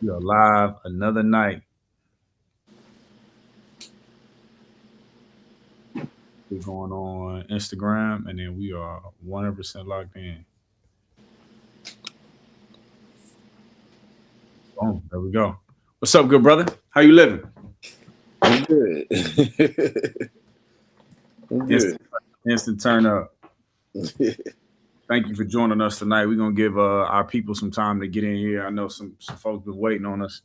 We are live another night. We're going on Instagram, and then we are 100% locked in. Boom, there we go. What's up, good brother? How you living? I'm good. I'm good. Instant, instant turn up. Thank you for joining us tonight. We're gonna give our people some time to get in here. I know some folks been waiting on us.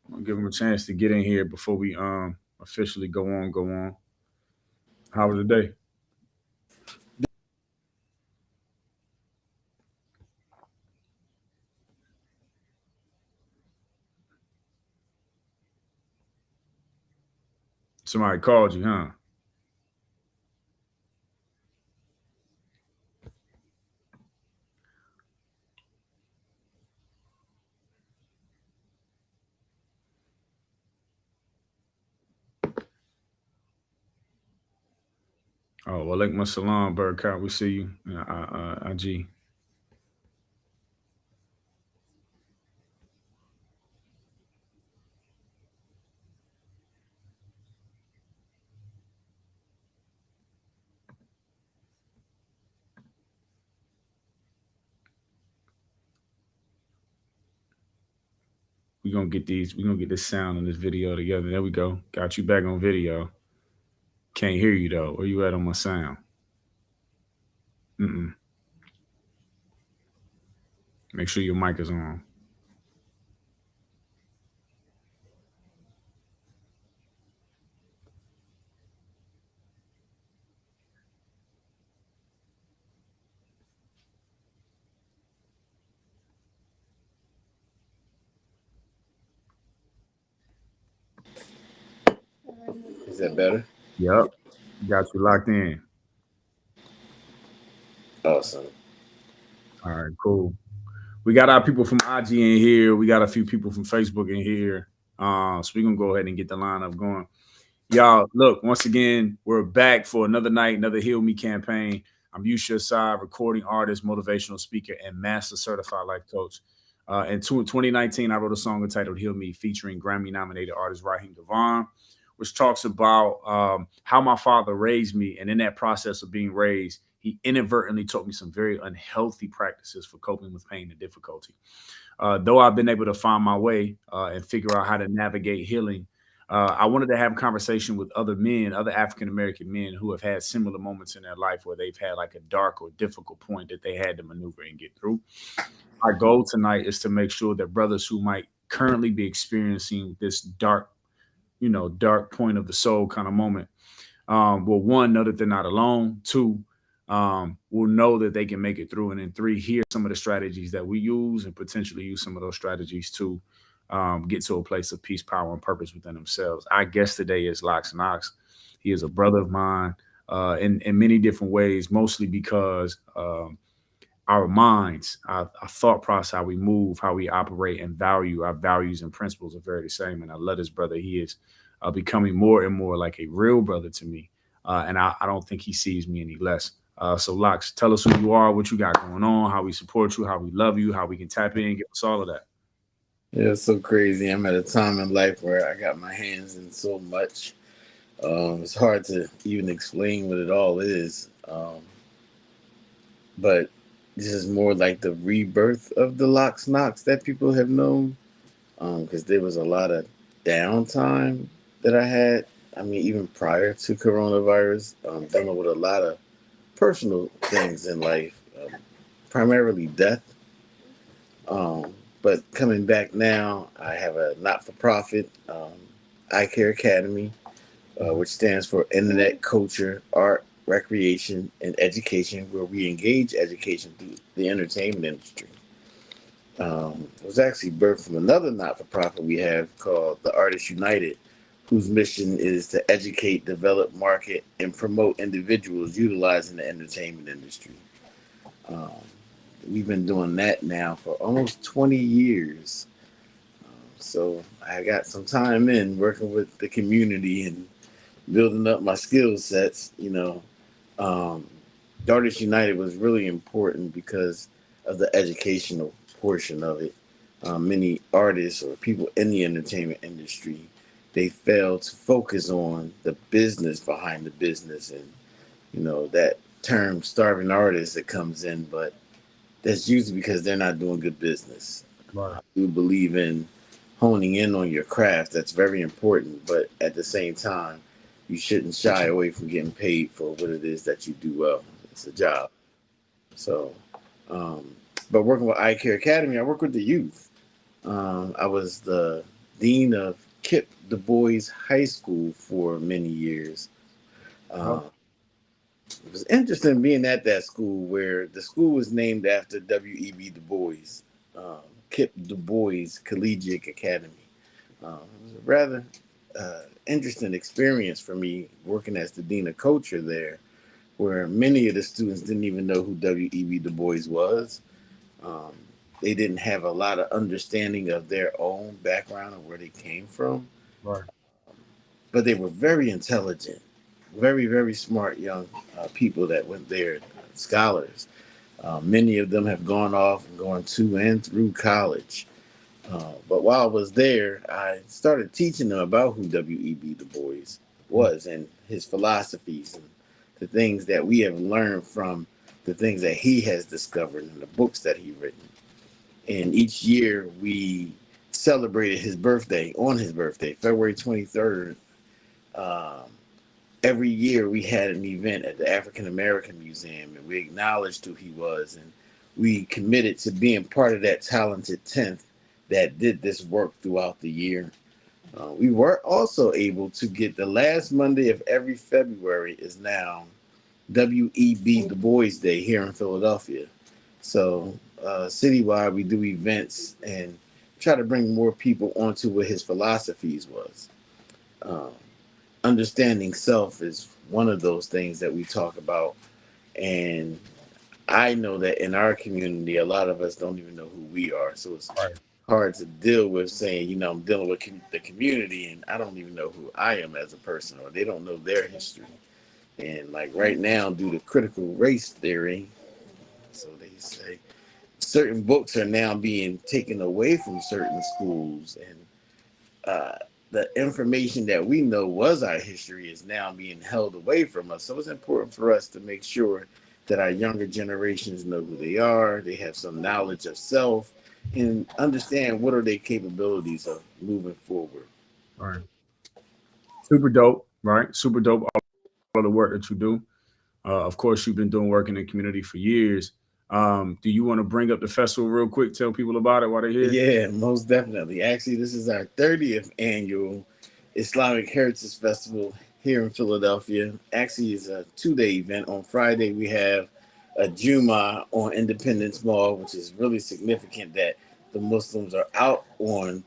I'm gonna give them a chance to get in here before we officially go on. Go on. How was the day? Somebody called you, huh? Oh, well, like my salon, Burkhardt. We see you. IG. We're gonna get these. We're gonna get this sound and this video together. There we go. Got you back on video. Can't hear you though. Where you at on my sound? Mm-mm. Make sure your mic is on. Is that better? Yep. Got you locked in. Awesome. All right, cool. We got our people from IG in here. We got a few people from Facebook in here. So we're gonna go ahead and get the lineup going. Y'all, look, once again, we're back for another night, another Heal Me campaign. I'm Yusha Asad, recording artist, motivational speaker, and master certified life coach. In 2019, I wrote a song entitled Heal Me, featuring Grammy nominated artist Raheem Devon, which talks about how my father raised me. And in that process of being raised, he inadvertently taught me some very unhealthy practices for coping with pain and difficulty. Though I've been able to find my way and figure out how to navigate healing, I wanted to have a conversation with other men, other African American men who have had similar moments in their life where they've had like a dark or difficult point that they had to maneuver and get through. Our goal tonight is to make sure that brothers who might currently be experiencing this dark, dark point of the soul kind of moment, will one, know that they're not alone. Two, will know that they can make it through. And then three, hear some of the strategies that we use and potentially use some of those strategies to get to a place of peace, power, and purpose within themselves. Our guest today is Lox Knox. He is a brother of mine in many different ways, mostly because our minds, our thought process, how we move, how we operate and value, our values and principles are very the same. And I love this brother. He is becoming more and more like a real brother to me. And I don't think he sees me any less. So, Lox, tell us who you are, what you got going on, how we support you, how we love you, how we can tap in, give us all of that. Yeah, it's so crazy. I'm at a time in life where I got my hands in so much. It's hard to even explain what it all is. But this is more like the rebirth of the Lox Knox that people have known. Because there was a lot of downtime that I had. I mean, even prior to coronavirus, dealing with a lot of personal things in life, primarily death. But coming back now, I have a not for profit eye care academy, which stands for Internet Culture, Art, Recreation, and Education, where we engage education through the entertainment industry. It was actually birthed from another not for profit we have called the Artists United, whose mission is to educate, develop, market, and promote individuals utilizing the entertainment industry. Um, we've been doing that now for almost 20 years. So I got some time in working with the community and building up my skill sets. Um, Artists United was really important because of the educational portion of it. many artists or people in the entertainment industry, they fail to focus on the business behind the business, and that term starving artist that comes in, but that's usually because they're not doing good business. Right. I do believe in honing in on your craft. That's very important, but at the same time, you shouldn't shy away from getting paid for what it is that you do well. It's a job. So, um, but working with Eye Care Academy, I work with the youth. I was the dean of Kip Du Bois High School for many years. Oh, Um, it was interesting being at that school where the school was named after W.E.B. Du Bois, Kip Du Bois Collegiate Academy. It was a rather interesting experience for me working as the dean of culture there, where many of the students didn't even know who W.E.B. Du Bois was. Um, they didn't have a lot of understanding of their own background and where they came from, right. but they were very intelligent, very, very smart young people that went there, scholars. Many of them have gone off and gone to and through college. But while I was there, I started teaching them about who W.E.B. Du Bois was and his philosophies and the things that we have learned from the things that he has discovered and the books that he written. And each year we celebrated his birthday on his birthday, February 23rd. Um, every year we had an event at the African American Museum, and we acknowledged who he was, and we committed to being part of that talented 10th that did this work throughout the year. We were also able to get the last Monday of every February is now W.E.B. Du Bois Day here in Philadelphia. So citywide, we do events and try to bring more people onto what his philosophies was. Um, Understanding self is one of those things that we talk about, and I know that in our community, a lot of us don't even know who we are. So it's Right. hard to deal with saying, I'm dealing with the community and I don't even know who I am as a person, or they don't know their history. And like right now, due to critical race theory, so they say, certain books are now being taken away from certain schools, and uh, the information that we know was our history is now being held away from us. So it's important for us to make sure that our younger generations know who they are, they have some knowledge of self, and understand what are their capabilities of moving forward. Right. Super dope. Right. Super dope. All of the work that you do. Of course, you've been doing work in the community for years. Do you want to bring up the festival real quick? Tell people about it while they're here. Yeah, most definitely. Actually, this is our 30th annual Islamic Heritage Festival here in Philadelphia. Actually, it's a 2-day event. On Friday, we have a Juma on Independence Mall, which is really significant that the Muslims are out on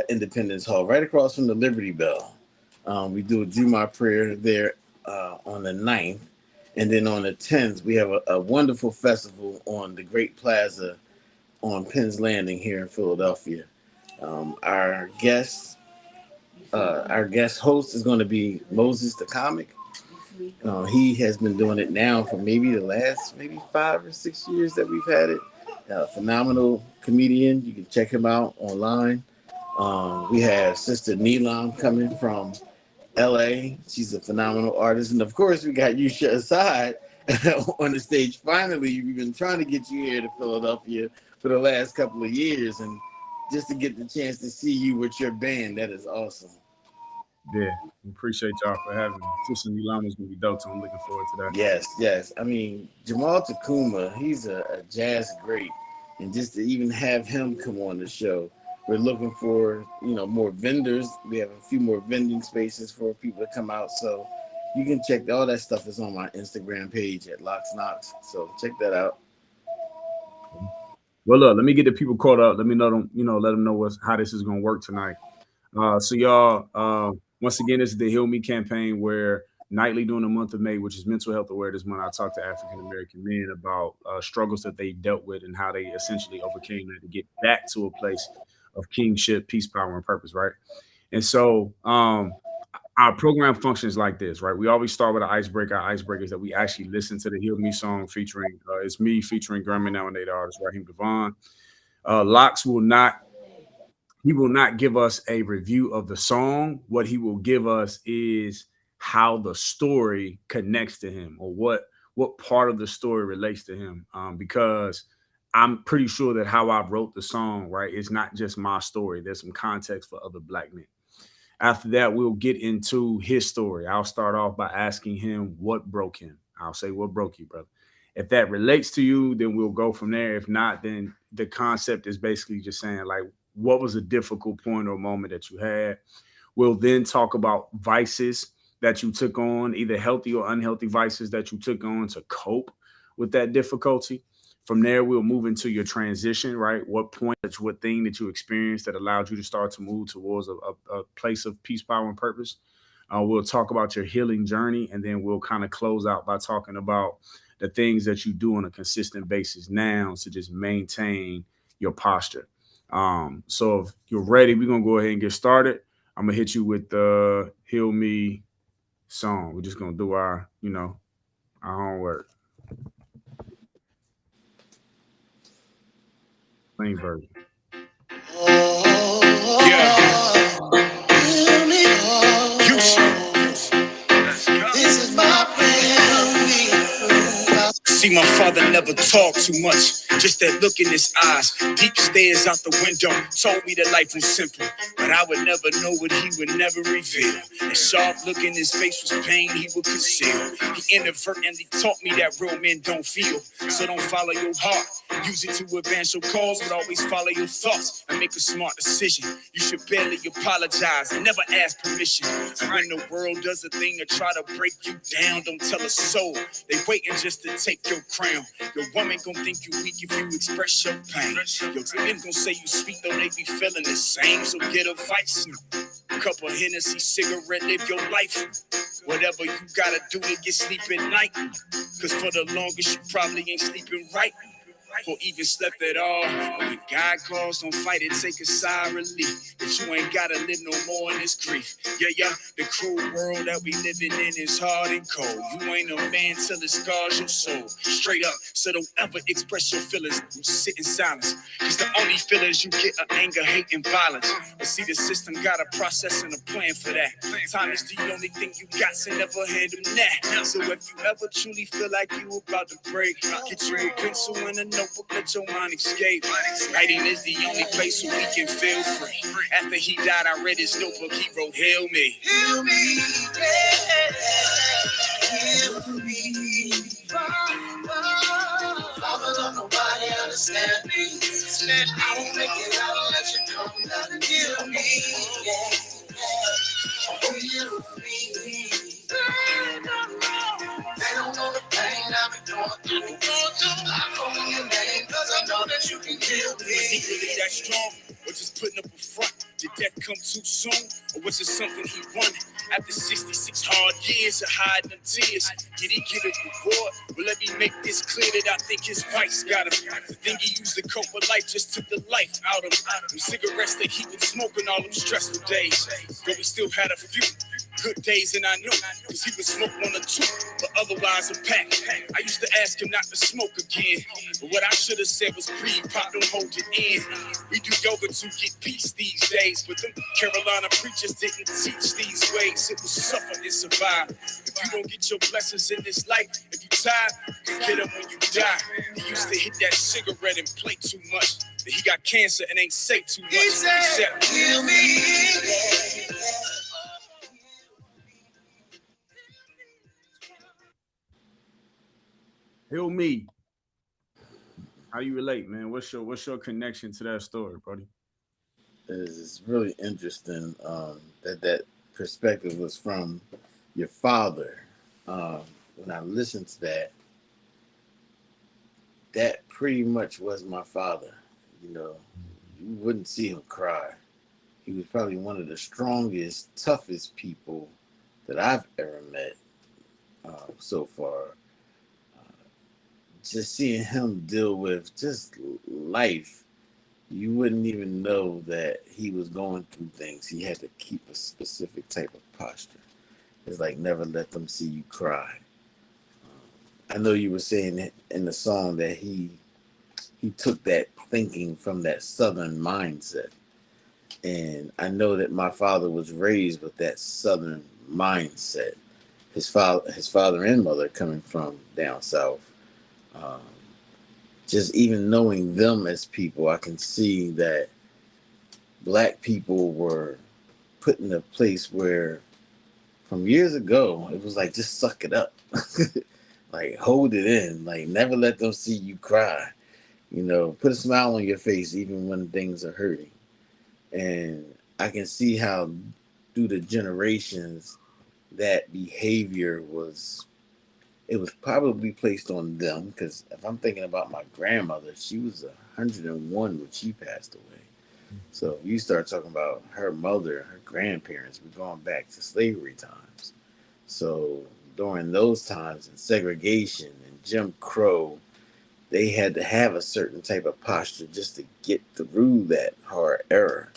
Independence Hall, right across from the Liberty Bell. We do a Juma prayer there on the 9th. And then on the 10th, we have a wonderful festival on the Great Plaza on Penn's Landing here in Philadelphia. Our guest host is going to be Moses the comic. He has been doing it now for maybe the last maybe 5 or 6 years that we've had it. Phenomenal comedian. You can check him out online. We have Sister Neelam coming from LA. She's a phenomenal artist. And of course, we got Yusha Asad on the stage. Finally, we've been trying to get you here to Philadelphia for the last couple of years. And just to get the chance to see you with your band, that is awesome. Yeah. Appreciate y'all for having me. Sister Milana is going to be dope, so I'm looking forward to that. Yes, yes. I mean, Jamal Takuma, he's a jazz great. And just to even have him come on the show, we're looking for, more vendors. We have a few more vending spaces for people to come out. So you can check all that stuff is on my Instagram page at Locks Knox. So check that out. Well, look, let me get the people caught up. Let me know them, let them know how this is going to work tonight. So y'all, once again, this is the Heal Me campaign where nightly during the month of May, which is Mental Health Awareness Month, I talk to African American men about struggles that they dealt with and how they essentially overcame that to get back to a place of kingship, peace, power, and purpose, right? And so our program functions like this, right? We always start with an icebreaker. Our icebreaker is that we actually listen to the Heal Me song featuring, it's me featuring Grammy nominated artist Raheem Devon. Locks will not he will not give us a review of the song. What he will give us is how the story connects to him, or what part of the story relates to him. Because I'm pretty sure that how I wrote the song, right, is not just my story. There's some context for other black men. After that, we'll get into his story. I'll start off by asking him what broke him. I'll say, what broke you, brother? If that relates to you, then we'll go from there. If not, then the concept is basically just saying, like, what was a difficult point or moment that you had? We'll then talk about vices that you took on, either healthy or unhealthy vices that you took on to cope with that difficulty. From there, we'll move into your transition, right? What point, what thing that you experienced that allowed you to start to move towards a place of peace, power, and purpose. We'll talk about your healing journey, and then we'll kind of close out by talking about the things that you do on a consistent basis now to just maintain your posture. So if you're ready, we're gonna go ahead and get started. I'm gonna hit you with the "Heal Me" song. We're just gonna do our homework. Plain version. Yeah. This is my prayer. See, my father never talked too much, just that look in his eyes. Deep stares out the window told me that life was simple, but I would never know what he would never reveal. That sharp look in his face was pain he would conceal. He inadvertently taught me that real men don't feel, so don't follow your heart. Use it to advance your cause, but always follow your thoughts and make a smart decision. You should barely apologize and never ask permission. And when the world does a thing to try to break you down, don't tell a soul. They waiting just to take your crown. Your woman gon' think you weak if you express your pain. Your men gon' say you sweet, though they be feeling the same. So get a vice, couple Hennessy, cigarette, live your life. Whatever you gotta do to get sleep at night, cause for the longest you probably ain't sleeping right, or even slept at all. When God calls, don't fight it, take a sigh of relief that you ain't gotta live no more in this grief. Yeah, the cruel world that we living in is hard and cold. You ain't a man till it scars your soul. Straight up, so don't ever express your feelings. Sit in silence, cause the only feelings you get are anger, hate, and violence. But see, the system got a process and a plan for that. Time is the only thing you got, so never hand them that. So if you ever truly feel like you about to break, get you a pencil and a notebook, let your mind escape. Writing is the only place where we can feel free. After he died, I read his notebook, he wrote, "Heal me. Heal me, yeah. Heal me. Father, don't nobody understand me. I won't make it out unless you come down and heal me. Heal me. They don't know the pain I've been going through. I call your name cause I know that you can heal me. Is he really that strong? Or just putting up a front? Did death come too soon? Or was it something he won? After 66 hard years of hiding them tears, did he get a reward? Well, let me make this clear that I think his vice got him. The thing he used to cope with life just took the life out of him. Them cigarettes that he was smoking all them stressful days. But we still had a few good days, and I knew, cause he would smoke one or two, but otherwise a pack. I used to ask him not to smoke again, but what I should have said was, breathe, pop, don't hold it in. We do yoga to get peace these days, but them Carolina preachers didn't teach these ways. It was suffer and survive. If you don't get your blessings in this life, if you tired, you get them when you die. He used to hit that cigarette and play too much, that he got cancer and ain't say too much. He said, heal me. Heal me. How you relate, man? What's your connection to that story, buddy? It's really interesting that perspective was from your father. When I listened to that, that pretty much was my father. You know, you wouldn't see him cry. He was probably one of the strongest, toughest people that I've ever met so far. Just seeing him deal with just life, you wouldn't even know that he was going through things. He had to keep a specific type of posture. It's like never let them see you cry. I know you were saying in the song that he took that thinking from that Southern mindset. And I know that my father was raised with that Southern mindset. His father and mother coming from down south. Um, just even knowing them as people, I can see that black people were put in a place where, from years ago, it was like just suck it up, like hold it in, like never let them see you cry. Put a smile on your face even when things are hurting. And I can see how through the generations that behavior was probably placed on them, because if I'm thinking about my grandmother, she was 101 when she passed away. So if you start talking about her mother, her grandparents, we're going back to slavery times. So during those times and segregation and Jim Crow, they had to have a certain type of posture just to get through that hard era.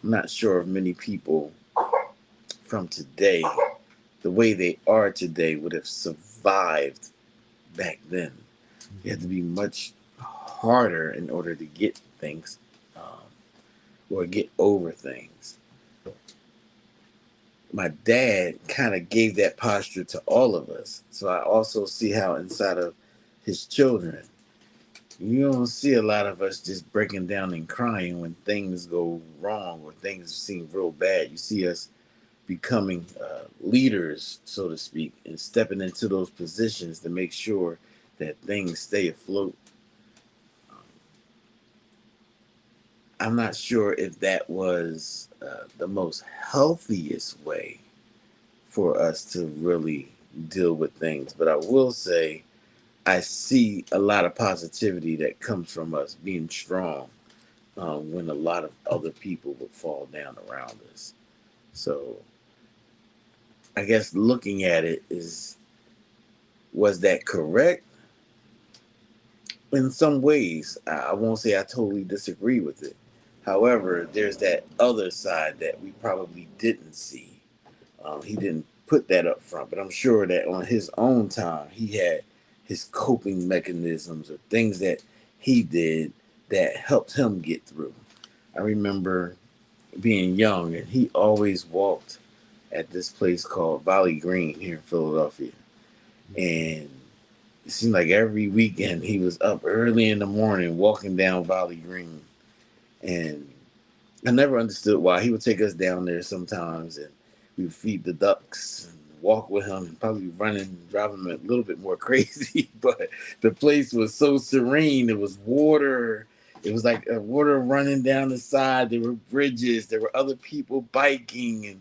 I'm not sure if many people from today, the way they are today, would have survived back then. You had to be much harder in order to get things, or get over things. My dad kind of gave that posture to all of us. So I also see how inside of his children, you don't see a lot of us just breaking down and crying when things go wrong or things seem real bad. You see us becoming leaders, so to speak, and stepping into those positions to make sure that things stay afloat. Um, I'm not sure if that was the most healthiest way for us to really deal with things, but I will say I see a lot of positivity that comes from us being strong, when a lot of other people would fall down around us. So I guess looking at it is, was that correct? In some ways, I won't say I totally disagree with it. However, there's that other side that we probably didn't see. He didn't put that up front, but I'm sure that on his own time, he had his coping mechanisms or things that he did that helped him get through. I remember being young, and he always walked at this place called Valley Green here in Philadelphia. And it seemed like every weekend he was up early in the morning walking down Valley Green. And I never understood why. He would take us down there sometimes, and we would feed the ducks and walk with him and probably running, driving him a little bit more crazy. But the place was so serene. There was water. It was like water running down the side. There were bridges. There were other people biking. And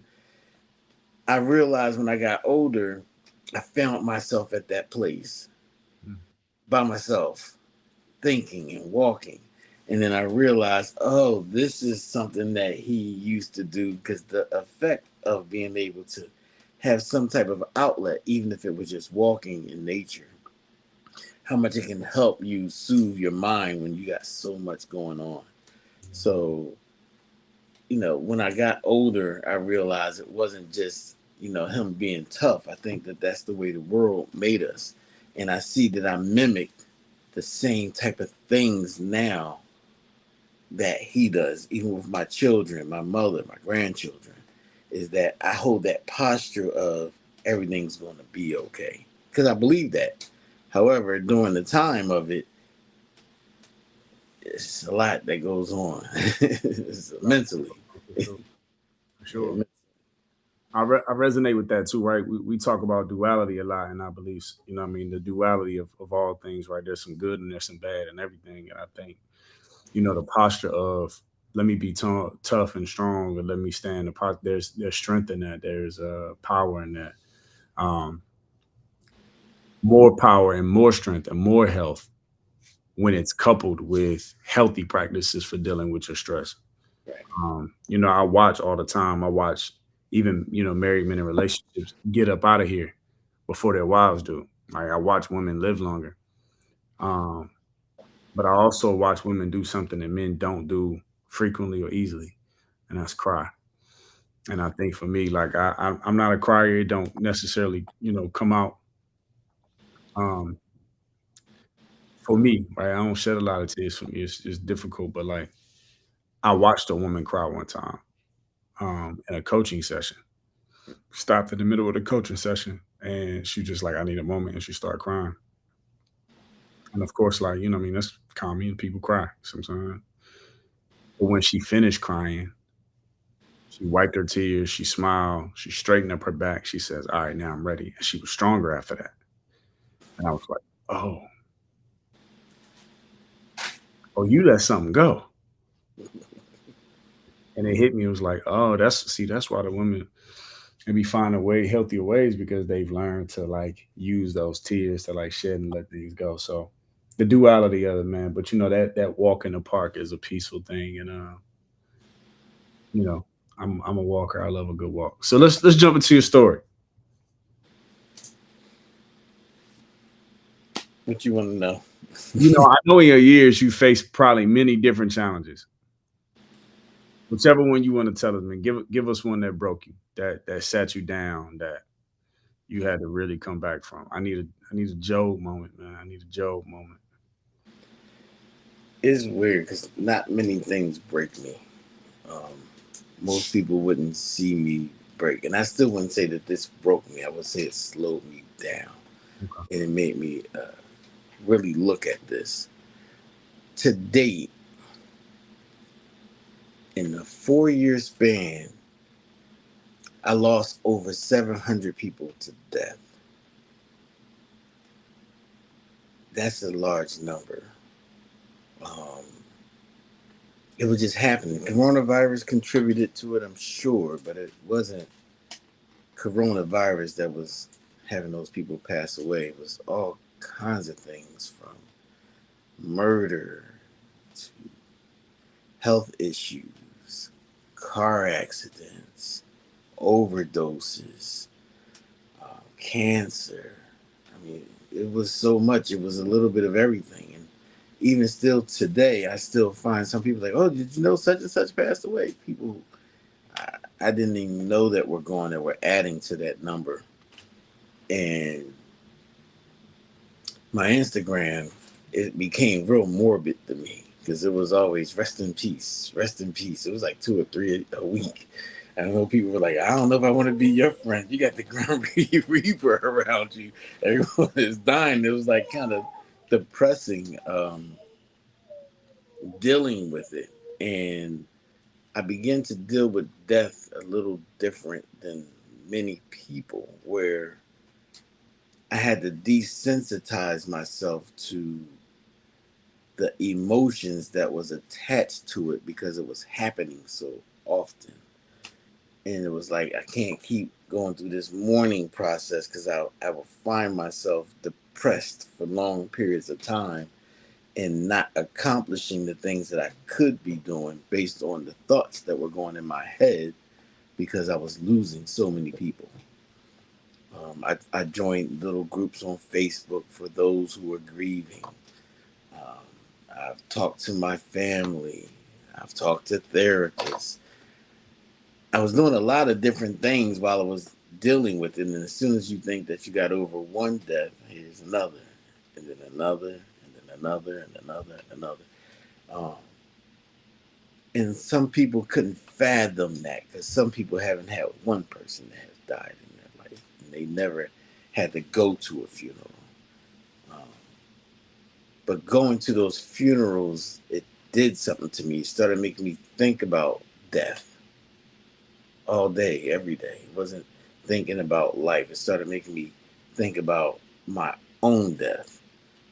I realized when I got older, I found myself at that place by myself, thinking and walking. And then I realized, oh, this is something that he used to do, because the effect of being able to have some type of outlet, even if it was just walking in nature, how much it can help you soothe your mind when you got so much going on. So, when I got older, I realized it wasn't just, him being tough. I think that that's the way the world made us. And I see that I mimic the same type of things now that he does, even with my children, my mother, my grandchildren, is that I hold that posture of everything's going to be okay. Because I believe that. However, during the time of it, it's a lot that goes on. It's mentally. For sure. For sure. I resonate with that too, right? We talk about duality a lot in our beliefs. You know what I mean? The duality of all things, right? There's some good and there's some bad and everything. And I think, the posture of let me be tough and strong, and let me stand apart. There's strength in that. There's power in that. Um, more power and more strength and more health when it's coupled with healthy practices for dealing with your stress. Right. I watch all the time. I watch even, married men in relationships get up out of here before their wives do. Like I watch women live longer. Um, but I also watch women do something that men don't do frequently or easily, and that's cry. And I think for me, like I'm not a crier. It don't necessarily, come out. Um, for me, right? I don't shed a lot of tears for me. It's difficult, but like I watched a woman cry one time. in a coaching session. Stopped in the middle of the coaching session, and she just like, I need a moment, and she started crying. And of course, like, you know, I mean, that's common. People cry sometimes. But when she finished crying, she wiped her tears, she smiled, she straightened up her back. She says, "All right, now I'm ready." And she was stronger after that. And I was like, "Oh, oh, you let something go." And it hit me. It was like, "Oh, that's why the women maybe find a way healthier ways because they've learned to like use those tears to like shed and let things go." So the duality of it, man. But you know that walk in the park is a peaceful thing, and you know, I'm a walker. I love a good walk. So let's jump into your story. What you want to know? You know, I know in your years you faced probably many different challenges. Whichever one you want to tell us, man. Give us one that broke you, that sat you down, that you had to really come back from. I need a Job moment, man. I need a Job moment. It's weird because not many things break me. Um, Most people wouldn't see me break, and I still wouldn't say that this broke me. I would say it slowed me down, Okay. and it made me really look at this. To date, in a 4 year span, I lost over 700 people to death. That's a large number. Um, it was just happening. Coronavirus contributed to it, I'm sure, but it wasn't coronavirus that was having those people pass away. It was all kinds of things from murder to health issues, car accidents, overdoses, cancer. I mean, it was so much. It was a little bit of everything. And even still today, I still find some people like, oh, did you know such and such passed away? People I didn't even know that were going, that were adding to that number. And my Instagram, it became real morbid to me because it was always rest in peace, rest in peace. It was like 2 or 3 a week. I know people were like, I don't know if I want to be your friend. You got the Grim Reaper around you. Everyone is dying. It was like kind of depressing, dealing with it. And I began to deal with death a little different than many people, where I had to desensitize myself to the emotions that was attached to it because it was happening so often. And it was like I can't keep going through this mourning process because I will find myself depressed for long periods of time and not accomplishing the things that I could be doing based on the thoughts that were going in my head because I was losing so many people. I joined little groups on Facebook for those who were grieving. I've talked to my family. I've talked to therapists. I was doing a lot of different things while I was dealing with it. And as soon as you think that you got over one death, here's another, and then another, and then another, and another, and another. Um, and some people couldn't fathom that because some people haven't had one person that has died in their life, and they never had to go to a funeral. Um, but going to those funerals, it did something to me. It started making me think about death all day, every day. It wasn't thinking about life. It started making me think about my own death.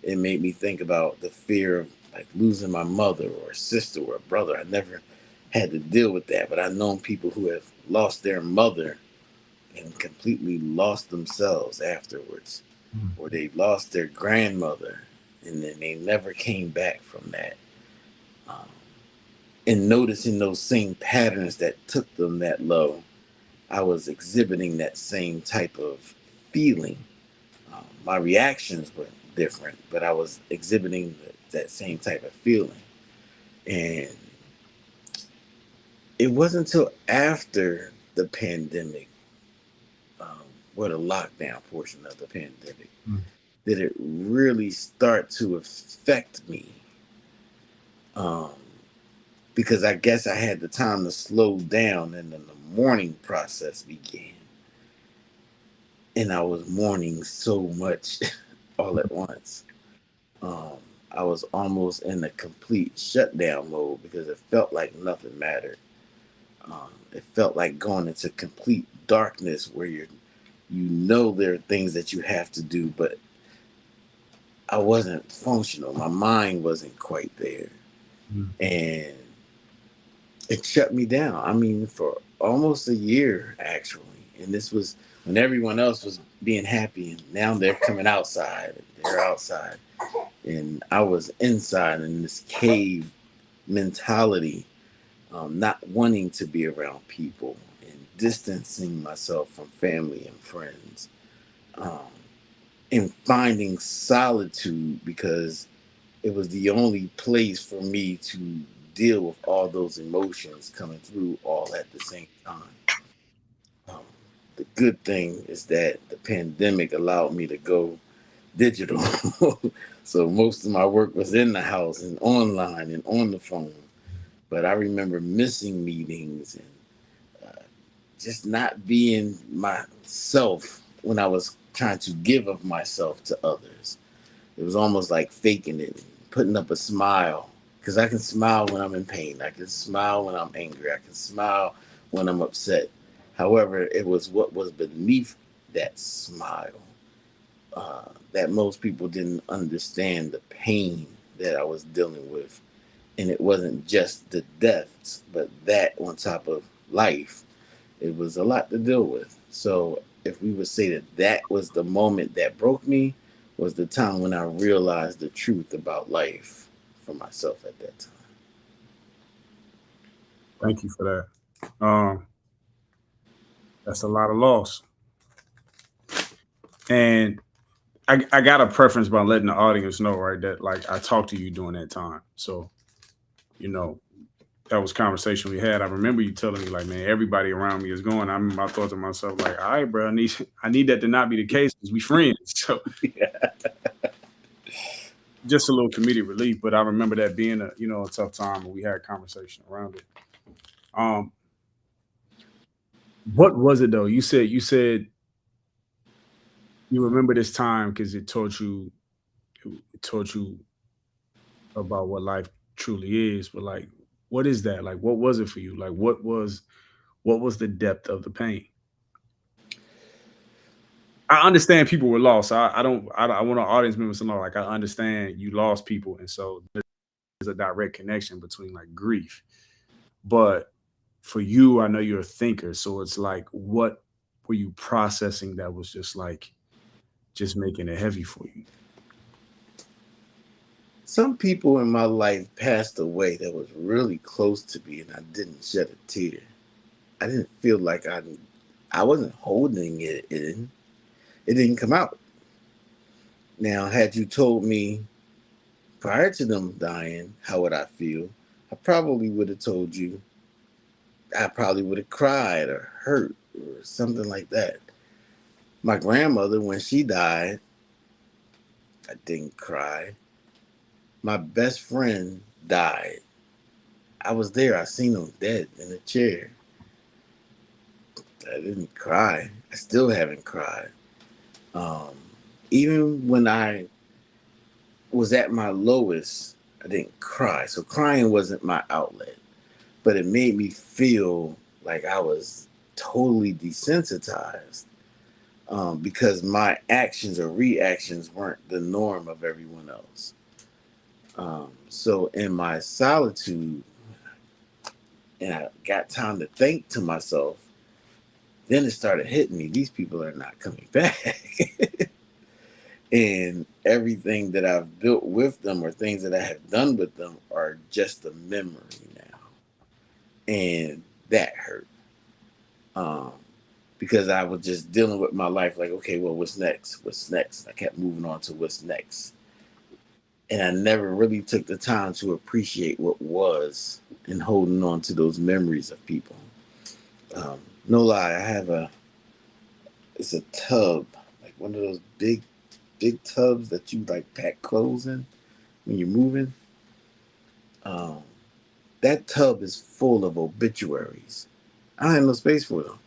It made me think about the fear of like losing my mother or sister or brother. I never had to deal with that, but I've known people who have lost their mother and completely lost themselves afterwards, Mm. or they lost their grandmother and then they never came back from that. Um, and noticing those same patterns that took them that low, I was exhibiting that same type of feeling. My reactions were different, but I was exhibiting that same type of feeling. And it wasn't until after the pandemic, um, or the lockdown portion of the pandemic, Mm. did it really start to affect me. Um, because I guess I had the time to slow down, and then the mourning process began. And I was mourning so much all at once. Um, I was almost in a complete shutdown mode because it felt like nothing mattered. It felt like going into complete darkness where you know there are things that you have to do, but I wasn't functional. My mind wasn't quite there, Mm. and it shut me down. I mean, for almost a year actually, and this was when everyone else was being happy, and now they're coming outside. They're outside, and I was inside in this cave mentality, not wanting to be around people and distancing myself from family and friends, um, and finding solitude because it was the only place for me to deal with all those emotions coming through all at the same time. Um, the good thing is that the pandemic allowed me to go digital. So most of my work was in the house and online and on the phone. But I remember missing meetings and just not being myself when I was trying to give of myself to others. It was almost like faking it, putting up a smile. Because I can smile when I'm in pain. I can smile when I'm angry. I can smile when I'm upset. However, it was what was beneath that smile that most people didn't understand the pain that I was dealing with. And it wasn't just the deaths, but that on top of life. It was a lot to deal with. So if we would say that that was the moment that broke me, was the time when I realized the truth about life for myself at that time. Thank you for that. That's a lot of loss. And I got a preference by letting the audience know, right, that like I talked to you during that time. So, you know, that was conversation we had. I remember you telling me like, man, everybody around me is going. I remember I thought to myself, like, all right, bro, I need that to not be the case because we friends. So Yeah. just a little comedic relief. But I remember that being a tough time and we had a conversation around it. Um, what was it though? You said you remember this time because it taught you about what life truly is. But like, what is that? Like, what was it for you? Like, what was the depth of the pain? I understand people were lost. I want our audience members to know. Like, I understand you lost people, and so there's a direct connection between like grief. But for you, I know you're a thinker, so it's like, what were you processing that was just like just making it heavy for you? Some people in my life passed away that was really close to me, and I didn't shed a tear. I didn't feel like I wasn't holding it in. It didn't come out. Now, had you told me prior to them dying, how would I feel? I probably would have told you I probably would have cried or hurt or something like that. My grandmother, when she died, I didn't cry. My best friend died. I was there. I seen him dead in a chair. I didn't cry. I still haven't cried. Um, Even when I was at my lowest, I didn't cry. So crying wasn't my outlet, but it made me feel like I was totally desensitized, because my actions or reactions weren't the norm of everyone else. So in my solitude, and I got time to think to myself, then it started hitting me. These people are not coming back. And everything that I've built with them or things that I have done with them are just a memory now. And that hurt. Um, because I was just dealing with my life like, okay, well, what's next? What's next? I kept moving on to what's next. And I never really took the time to appreciate what was and holding on to those memories of people. No lie, I have it's a tub, like one of those big tubs that you like pack clothes in when you're moving. Um, that tub is full of obituaries. I don't have no space for them.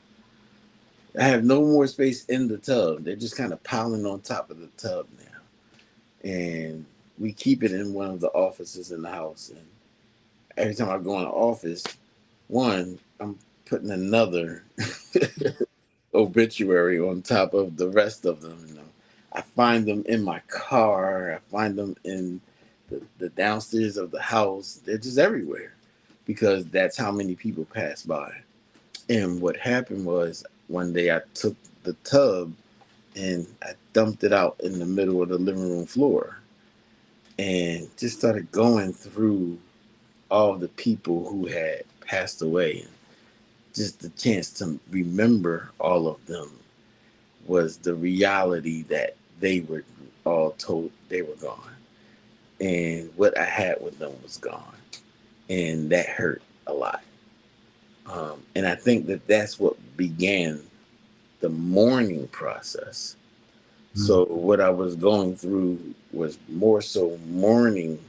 I have no more space in the tub. They're just kind of piling on top of the tub now. And we keep it in one of the offices in the house. And every time I go in the office, one, I'm putting another obituary on top of the rest of them. You know, I find them in my car. I find them in the downstairs of the house. They're just everywhere because that's how many people pass by. And what happened was one day I took the tub and I dumped it out in the middle of the living room floor and just started going through all the people who had passed away. And just the chance to remember all of them was the reality that they were all told they were gone. And what I had with them was gone. And that hurt a lot. And I think that that's what began the mourning process. Mm. So what I was going through was more so mourning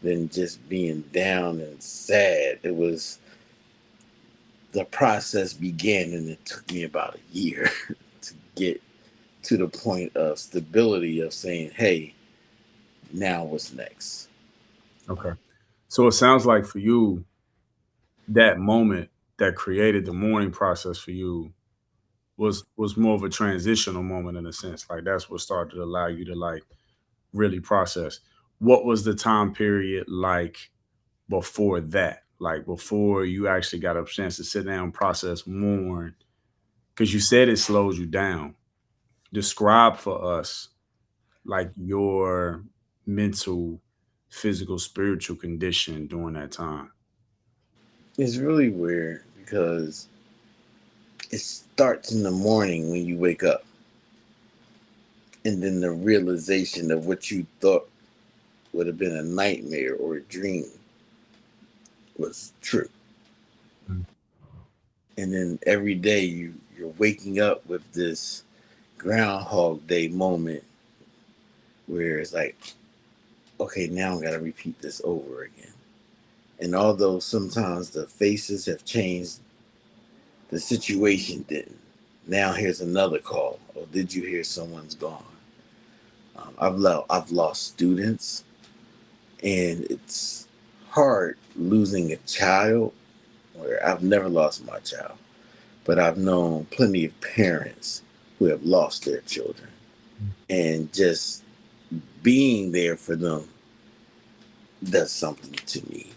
than just being down and sad. It was the process began, and it took me about a year to get to the point of stability of saying, "Hey, now what's next?" Okay. So it sounds like for you, that moment that created the mourning process for you was more of a transitional moment in a sense. Like that's what started to allow you to like really process. What was the time period like before that? Like before you actually got a chance to sit down, process, mourn, because you said it slows you down. Describe for us like your mental, physical, spiritual condition during that time. It's really weird because it starts in the morning when you wake up, and then the realization of what you thought would have been a nightmare or a dream was true. Mm. And then every day you're waking up with this Groundhog Day moment where it's like, okay, now I got to repeat this over again. And although sometimes the faces have changed, the situation didn't. Now here's another call. Oh, did you hear someone's gone? I've lost students, and it's hard losing a child. Where I've never lost my child, but I've known plenty of parents who have lost their children, and just being there for them does something to me.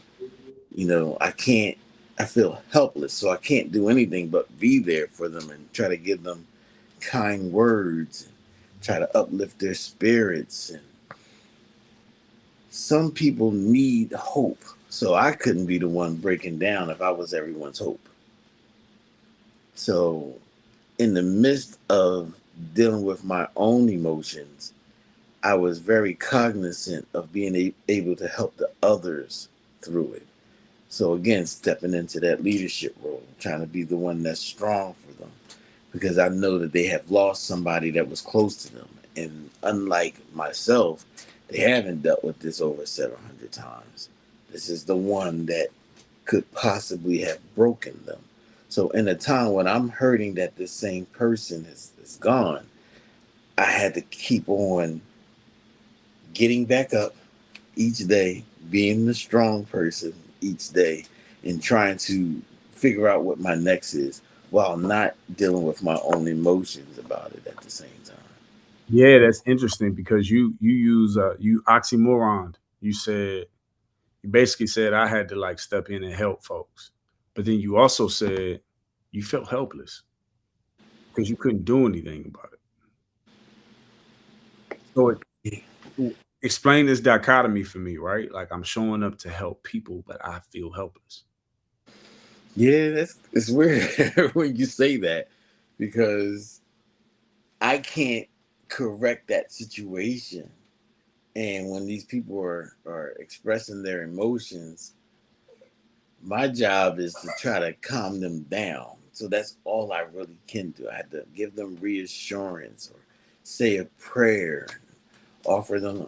You know, I can't. I feel helpless, so I can't do anything but be there for them and try to give them kind words and try to uplift their spirits. And some people need hope, so I couldn't be the one breaking down if I was everyone's hope. So, in the midst of dealing with my own emotions, I was very cognizant of being able to help the others through it. So again, stepping into that leadership role, trying to be the one that's strong for them, because I know that they have lost somebody that was close to them. And unlike myself, they haven't dealt with this over 700 times. This is the one that could possibly have broken them. So in a time when I'm hurting that this same person is gone, I had to keep on getting back up each day, being the strong person each day, and trying to figure out what my next is while not dealing with my own emotions about it at the same time. Yeah, that's interesting because you use you oxymoron. You said you basically said I had to like step in and help folks, but then you also said you felt helpless because you couldn't do anything about it. So explain this dichotomy for me, right? Like I'm showing up to help people, but I feel helpless. Yeah, that's it's weird when you say that because I can't correct that situation. And when these people are expressing their emotions, my job is to try to calm them down. So that's all I really can do. I had to give them reassurance or say a prayer, offer them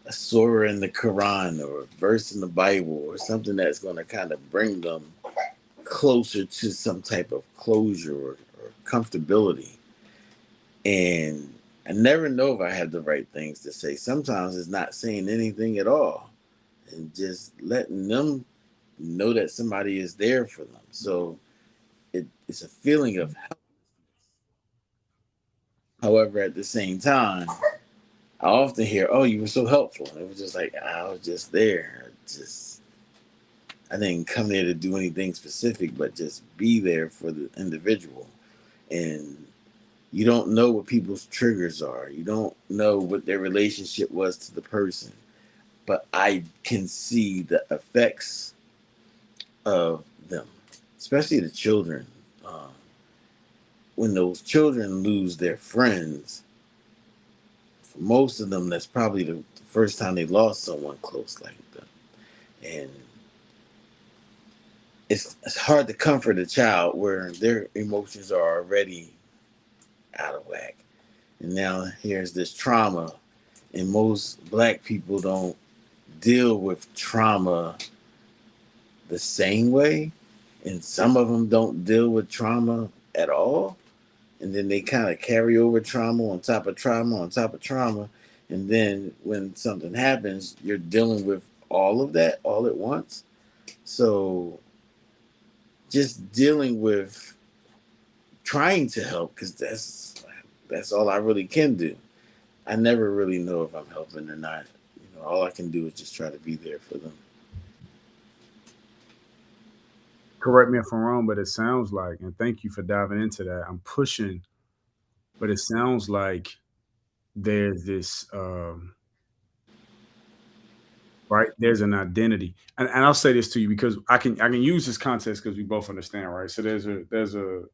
a a surah in the Quran or a verse in the Bible or something that's going to kind of bring them closer to some type of closure or comfortability. And I never know if I have the right things to say. Sometimes it's not saying anything at all and just letting them know that somebody is there for them. So it's a feeling of help. However, at the same time, I often hear, "Oh, you were so helpful." And it was just like I was just there. Just I didn't come there to do anything specific, but just be there for the individual. And you don't know what people's triggers are. You don't know what their relationship was to the person. But I can see the effects of them, especially the children. Uh, when those children lose their friends, for most of them, that's probably the first time they lost someone close like them. And it's hard to comfort a child where their emotions are already out of whack. And now here's this trauma. And most black people don't deal with trauma the same way. And some of them don't deal with trauma at all. And then they kind of carry over trauma on top of trauma on top of trauma. And then when something happens, you're dealing with all of that all at once. So just dealing with trying to help, because that's all I really can do. I never really know if I'm helping or not. All I can do is just try to be there for them. Correct me if I'm wrong, but it sounds like, and thank you for diving into that. I'm pushing, but it sounds like there's this right. There's an identity, and I'll say this to you because I can use this context because we both understand, right? So there's a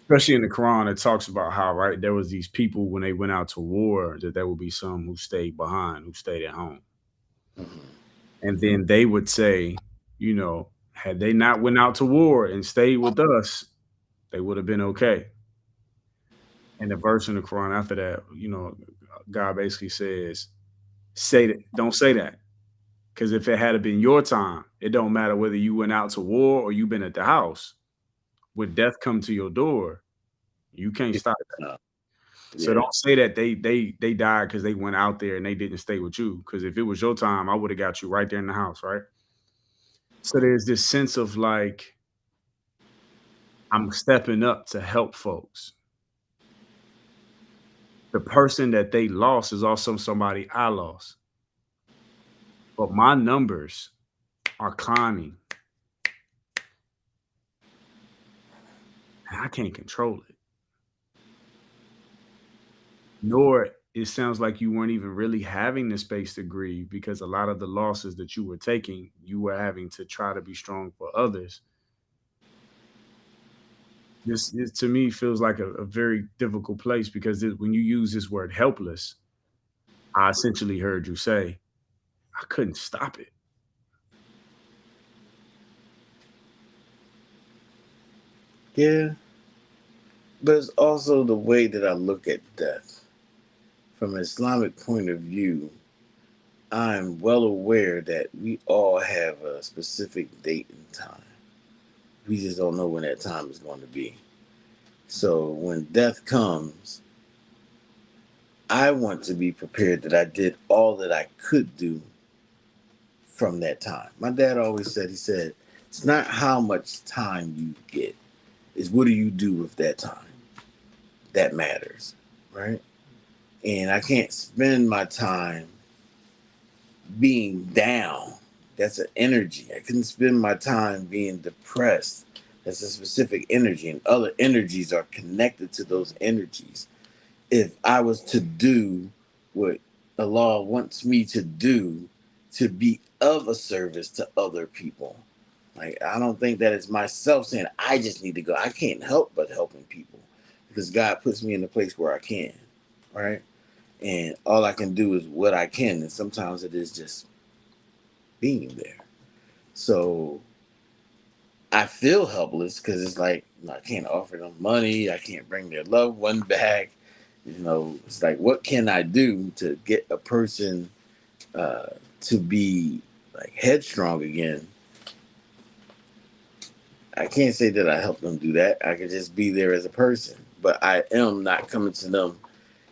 especially in the Quran, it talks about how right there was these people when they went out to war that there would be some who stayed behind, who stayed at home, Mhm. and then they would say, had they not went out to war and stayed with us, they would have been okay. And the verse in the Quran after that, God basically says, "Say that, don't say that, because if it had been your time, it don't matter whether you went out to war or you been at the house. When death come to your door, you can't stop that. Uh, So yeah. don't say that they died because they went out there and they didn't stay with you. Because if it was your time, I would have got you right there in the house, right? So there's this sense of like I'm stepping up to help folks. The person that they lost is also somebody I lost, but my numbers are climbing, and I can't control it. Nor it sounds like you weren't even really having the space to grieve because a lot of the losses that you were taking, you were having to try to be strong for others. This to me feels like a very difficult place because when you use this word helpless, I essentially heard you say, I couldn't stop it. Yeah. But it's also the way that I look at death. From an Islamic point of view, I'm well aware that we all have a specific date and time. We just don't know when that time is going to be. So when death comes, I want to be prepared that I did all that I could do from that time. My dad always said, he said, it's not how much time you get, it's what do you do with that time that matters, right? And I can't spend my time being down. That's an energy. I couldn't spend my time being depressed. That's a specific energy, and other energies are connected to those energies. If I was to do what Allah wants me to do to be of a service to other people, like I don't think that it's myself saying I just need to go. I can't help but helping people because God puts me in a place where I can, right? And all I can do is what I can, and sometimes it is just being there. So I feel helpless because it's like I can't offer them money, I can't bring their loved one back, It's like, what can I do to get a person to be like headstrong again? I can't say that I help them do that. I could just be there as a person, but I am not coming to them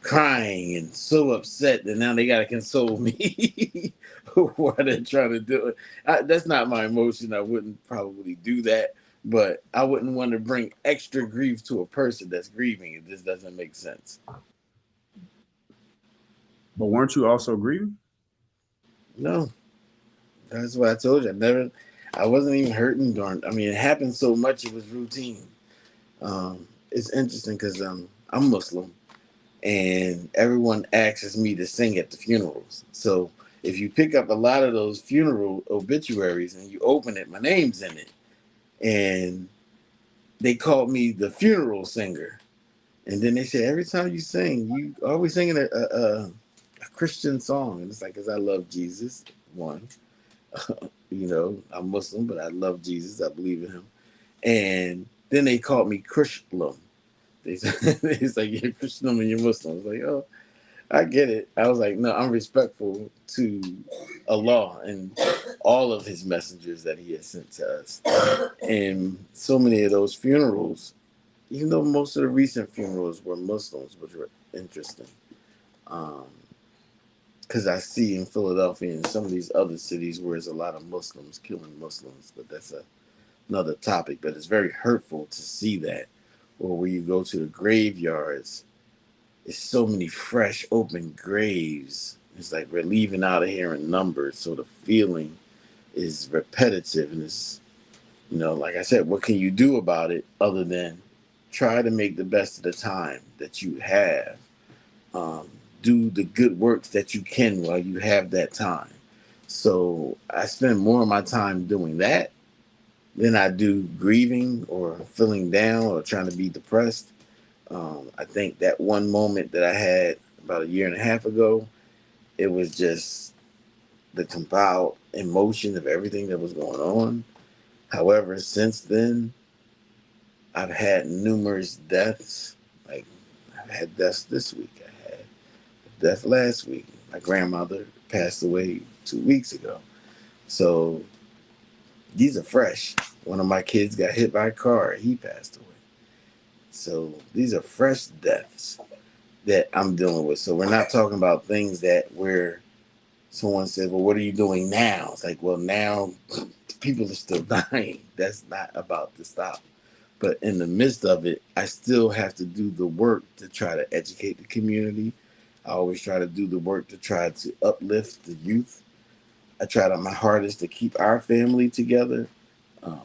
crying and so upset that now they got to console me while they're trying to do it. That's not my emotion. I wouldn't probably do that, but I wouldn't want to bring extra grief to a person that's grieving. It just doesn't make sense. But weren't you also grieving? No, that's what I told you. I wasn't even hurting during. I mean, it happened so much; it was routine. It's interesting because I'm Muslim, and everyone asks me to sing at the funerals. So if you pick up a lot of those funeral obituaries and you open it, my name's in it, and they called me the funeral singer. And then they said every time you sing, you always singing a Christian song, and it's like, because I love Jesus. One, I'm Muslim, but I love Jesus. I believe in him. And then they called me Chrislam. They said, it's like, you're Christian and you're Muslim. I was like, oh, I get it. I was like, no, I'm respectful to Allah and all of his messengers that he has sent to us. And so many of those funerals, even though most of the recent funerals were Muslims, which were interesting. Because I see in Philadelphia and some of these other cities where there's a lot of Muslims killing Muslims, but that's another topic. But it's very hurtful to see that. Or where you go to the graveyards, it's so many fresh open graves. It's like we're leaving out of here in numbers, so the feeling is repetitive, and it's, like I said, what can you do about it other than try to make the best of the time that you have? Do the good works that you can while you have that time. So I spend more of my time doing that than I do grieving or feeling down or trying to be depressed. I think that one moment that I had about a year and a half ago, it was just the compiled emotion of everything that was going on. However, since then, I've had numerous deaths. Like, I've had deaths this week. I had a death last week. My grandmother passed away 2 weeks ago. So these are fresh. One of my kids got hit by a car. He passed away. So these are fresh deaths that I'm dealing with. So we're not talking about things that where someone said, well, what are you doing now? It's like, well, now people are still dying. That's not about to stop. But in the midst of it, I still have to do the work to try to educate the community. I always try to do the work to try to uplift the youth. I try my hardest to keep our family together. Um,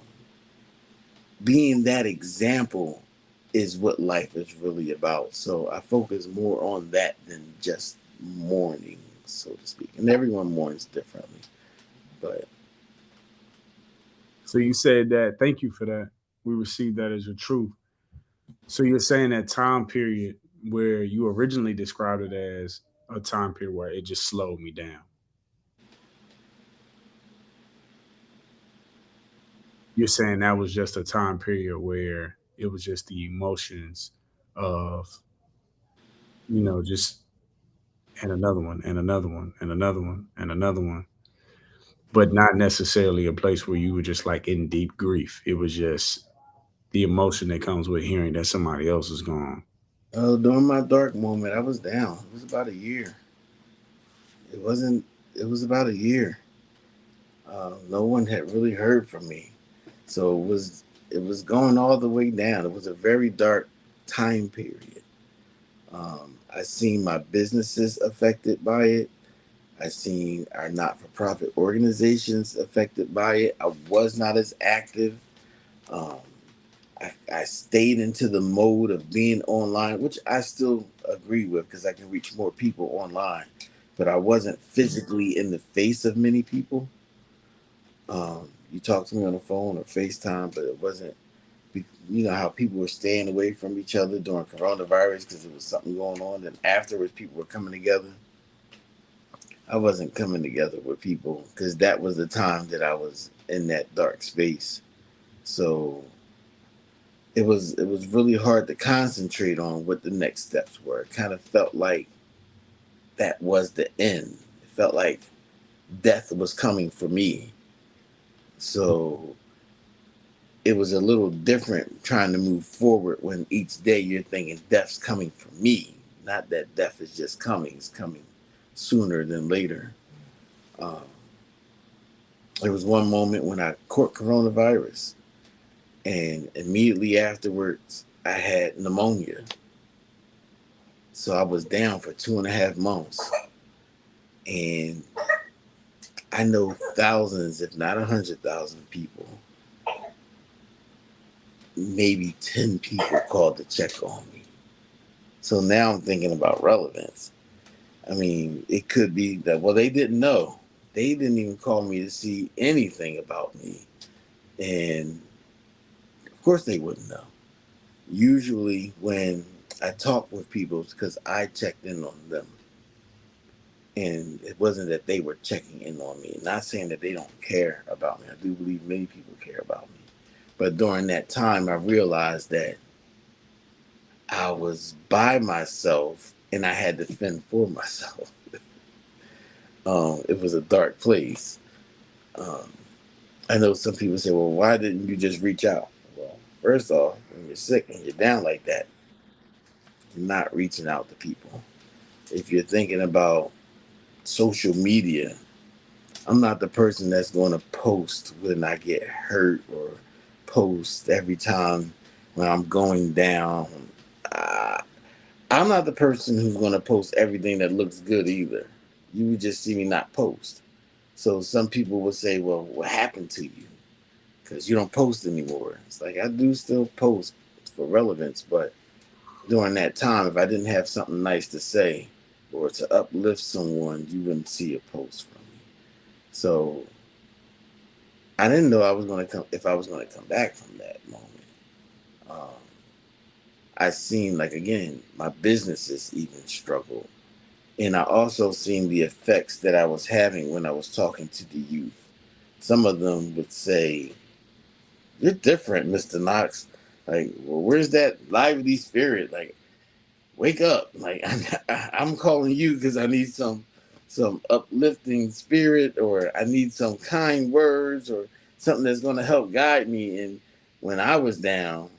Being that example is what life is really about. So I focus more on that than just mourning, so to speak. And everyone mourns differently. But So you said that. Thank you for that. We received that as a truth. So you're saying that time period where you originally described it as a time period where it just slowed me down. You're saying that was just a time period where it was just the emotions of, just and another one and another one and another one and another one, but not necessarily a place where you were just like in deep grief. It was just the emotion that comes with hearing that somebody else is gone. during my dark moment, I was down. It was about a year. It wasn't, it was about a year. No one had really heard from me. So it was going all the way down. It was a very dark time period. I seen my businesses affected by it. I seen our not-for-profit organizations affected by it. I was not as active. Um, I stayed into the mode of being online, which I still agree with because I can reach more people online. But I wasn't physically in the face of many people. You talk to me on the phone or FaceTime, but it wasn't. You know how people were staying away from each other during coronavirus because there was something going on, and afterwards people were coming together. I wasn't coming together with people because that was the time that I was in that dark space. So it was really hard to concentrate on what the next steps were. It kind of felt like that was the end. It felt like death was coming for me. So it was a little different trying to move forward when each day you're thinking death's coming for me. Not that death is just coming, it's coming sooner than later. Um, there was one moment when I caught coronavirus, and immediately afterwards, I had pneumonia. So I was down for 2.5 months. And I know thousands, if not 100,000 people, maybe 10 people called to check on me. So now I'm thinking about relevance. I mean, it could be that, well, they didn't know. They didn't even call me to see anything about me. And of course they wouldn't know. Usually when I talk with people, it's because I checked in on them. And it wasn't that they were checking in on me. Not saying that they don't care about me. I do believe many people care about me. But during that time, I realized that I was by myself and I had to fend for myself. It was a dark place. Um, I know some people say, well, why didn't you just reach out? Well, first off, when you're sick and you're down like that, you're not reaching out to people. If you're thinking about social media, I'm not the person that's going to post when I get hurt or post every time when I'm going down. Uh, I'm not the person who's going to post everything that looks good either. You would just see me not post. So some people would say, well, what happened to you? Because you don't post anymore. It's like I do still post for relevance, but during that time, if I didn't have something nice to say or to uplift someone, you wouldn't see a post from me. So I didn't know I was going to come if I was going to come back from that moment. Um, I seen like again my businesses even struggled, and I also seen the effects that I was having when I was talking to the youth. Some of them would say, "You're different, Mister Knox. Like, well, where's that lively spirit? Like, wake up! Like, I'm calling you because I need some uplifting spirit, or I need some kind words, or something that's going to help guide me." And when I was down,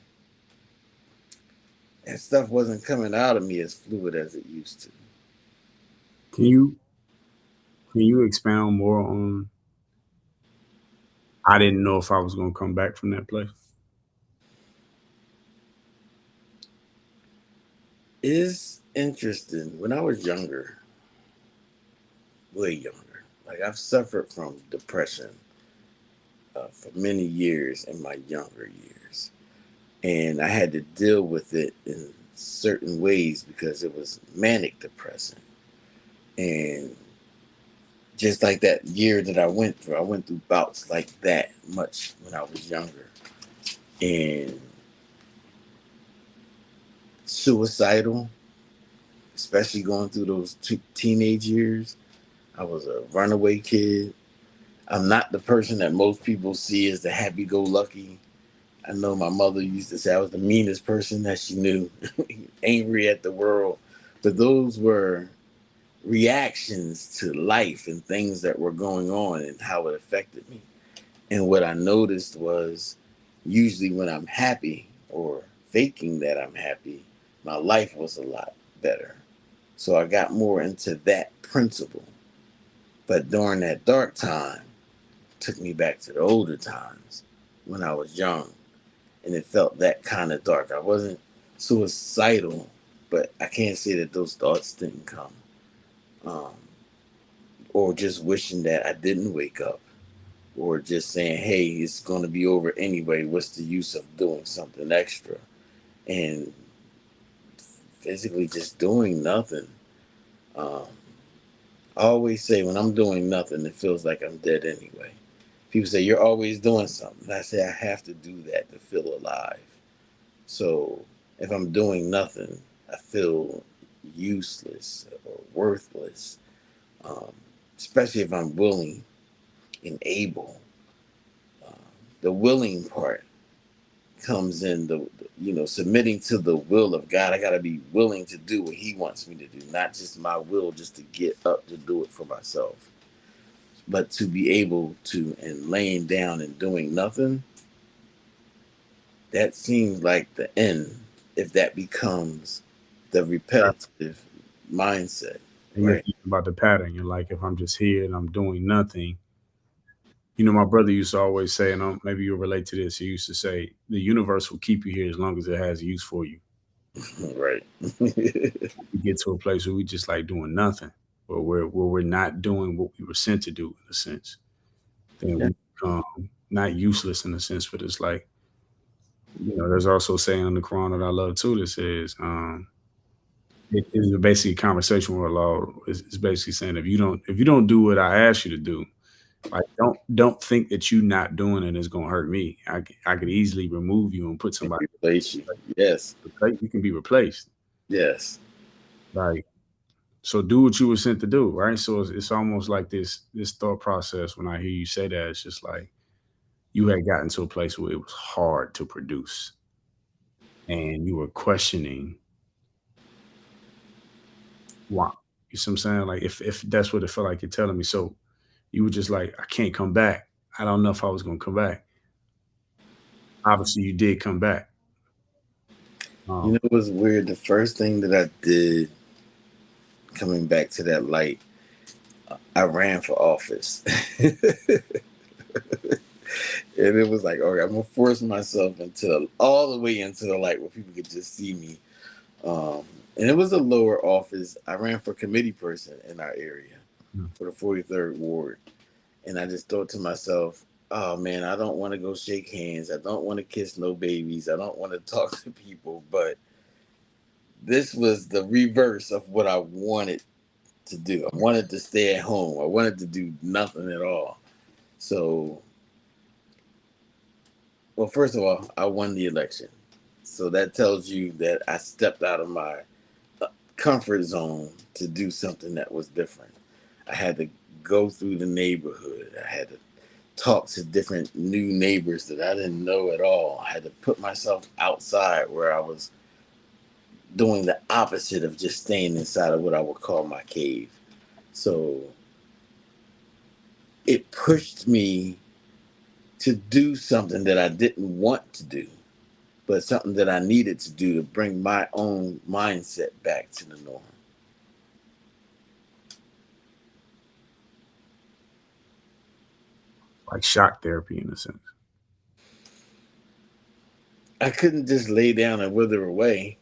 that stuff wasn't coming out of me as fluid as it used to. Can you expound more on I didn't know if I was gonna come back from that place? It's interesting. When I was younger, way younger, like I've suffered from depression for many years in my younger years. And I had to deal with it in certain ways because it was manic depressing. And just like that year that I went through bouts like that much when I was younger. And suicidal, especially going through those teenage years. I was a runaway kid. I'm not the person that most people see as the happy go lucky. I know my mother used to say I was the meanest person that she knew, angry at the world. But those were reactions to life and things that were going on and how it affected me. And what I noticed was usually when I'm happy or faking that I'm happy, my life was a lot better. So I got more into that principle. But during that dark time, it took me back to the older times when I was young. And it felt that kind of dark. I wasn't suicidal, but I can't say that those thoughts didn't come. Um, or just wishing that I didn't wake up, or just saying, hey, it's going to be over anyway. What's the use of doing something extra? And physically just doing nothing. Um, I always say when I'm doing nothing, it feels like I'm dead anyway. People say, you're always doing something. I say, I have to do that to feel alive. So if I'm doing nothing, I feel useless or worthless, um, especially if I'm willing and able. Uh, the willing part comes in the submitting to the will of God. I got to be willing to do what He wants me to do, not just my will just to get up to do it for myself, but to be able to, and laying down and doing nothing. That seems like the end if that becomes the repetitive mindset, And you're right? thinking about the pattern. You're like, if I'm just here and I'm doing nothing, my brother used to always say, and maybe you'll relate to this. He used to say, the universe will keep you here as long as it has use for you. Right. We get to a place where we just like doing nothing, or where we're not doing what we were sent to do, in a sense. Then Yeah. we become not useless in a sense, but it's like, there's also saying in the Quran that I love too that says, it is basically a conversation with Allah. It's basically saying, if you don't do what I ask you to do, like don't think that you not doing it is gonna hurt me. I could easily remove you and put somebody. Replace you. Yes. You can be replaced. Yes. Like, so do what you were sent to do, right? So it's almost like this thought process. When I hear you say that, it's just like you had gotten to a place where it was hard to produce, and you were questioning why. You see what I'm saying? Like, if that's what it felt like you're telling me. So you were just like, I can't come back. I don't know if I was gonna come back. Obviously, you did come back. You know Um, it was weird? The first thing that I did coming back to that light, I ran for office. And it was like, okay, I'm gonna force myself into all the way into the light where people could just see me. Um, and it was a lower office. I ran for committee person in our area mm, for the 43rd ward, and I just thought to myself, "Oh man, I don't want to go shake hands. I don't want to kiss no babies. I don't want to talk to people." But this was the reverse of what I wanted to do. I wanted to stay at home. I wanted to do nothing at all. So, well, first of all, I won the election. So that tells you that I stepped out of my comfort zone to do something that was different. I had to go through the neighborhood. I had to talk to different new neighbors that I didn't know at all. I had to put myself outside where I was doing the opposite of just staying inside of what I would call my cave. So it pushed me to do something that I didn't want to do, but something that I needed to do to bring my own mindset back to the norm. like shock therapy in a sense. I couldn't just lay down and wither away.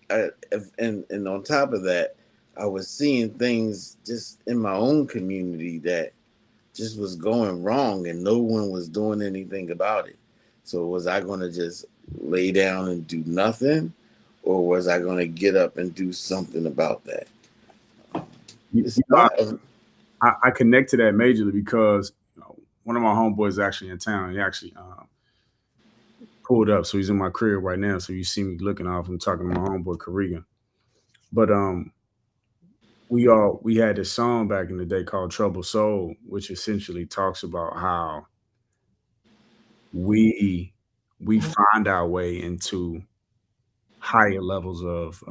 And on top of that, I was seeing things just in my own community that just was going wrong and no one was doing anything about it. So was I going to just lay down and do nothing, or was I going to get up and do something about that? You, It's you know, not. I connect to that majorly because one of my homeboys is actually in town. He actually pulled up, so he's in my crib right now. So you see me looking off and talking to my homeboy Kariga. But we had this song back in the day called Trouble Soul, which essentially talks about how we we find our way into higher levels of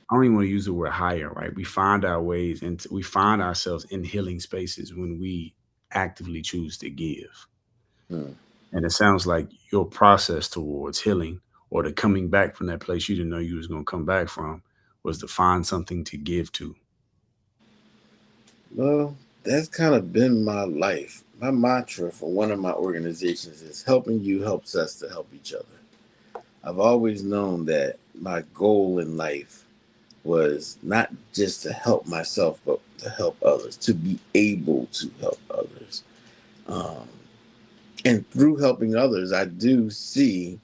I don't even want to use the word higher, right? We find ourselves in healing spaces when we actively choose to give. Hmm. And it sounds like your process towards healing or the coming back from that place you didn't know you was going to come back from was to find something to give to. Well, that's kind of been my life. My mantra for one of my organizations is helping you helps us to help each other. I've always known that my goal in life was not just to help myself, but to help others, to be able to help others. Um, and through helping others, I do see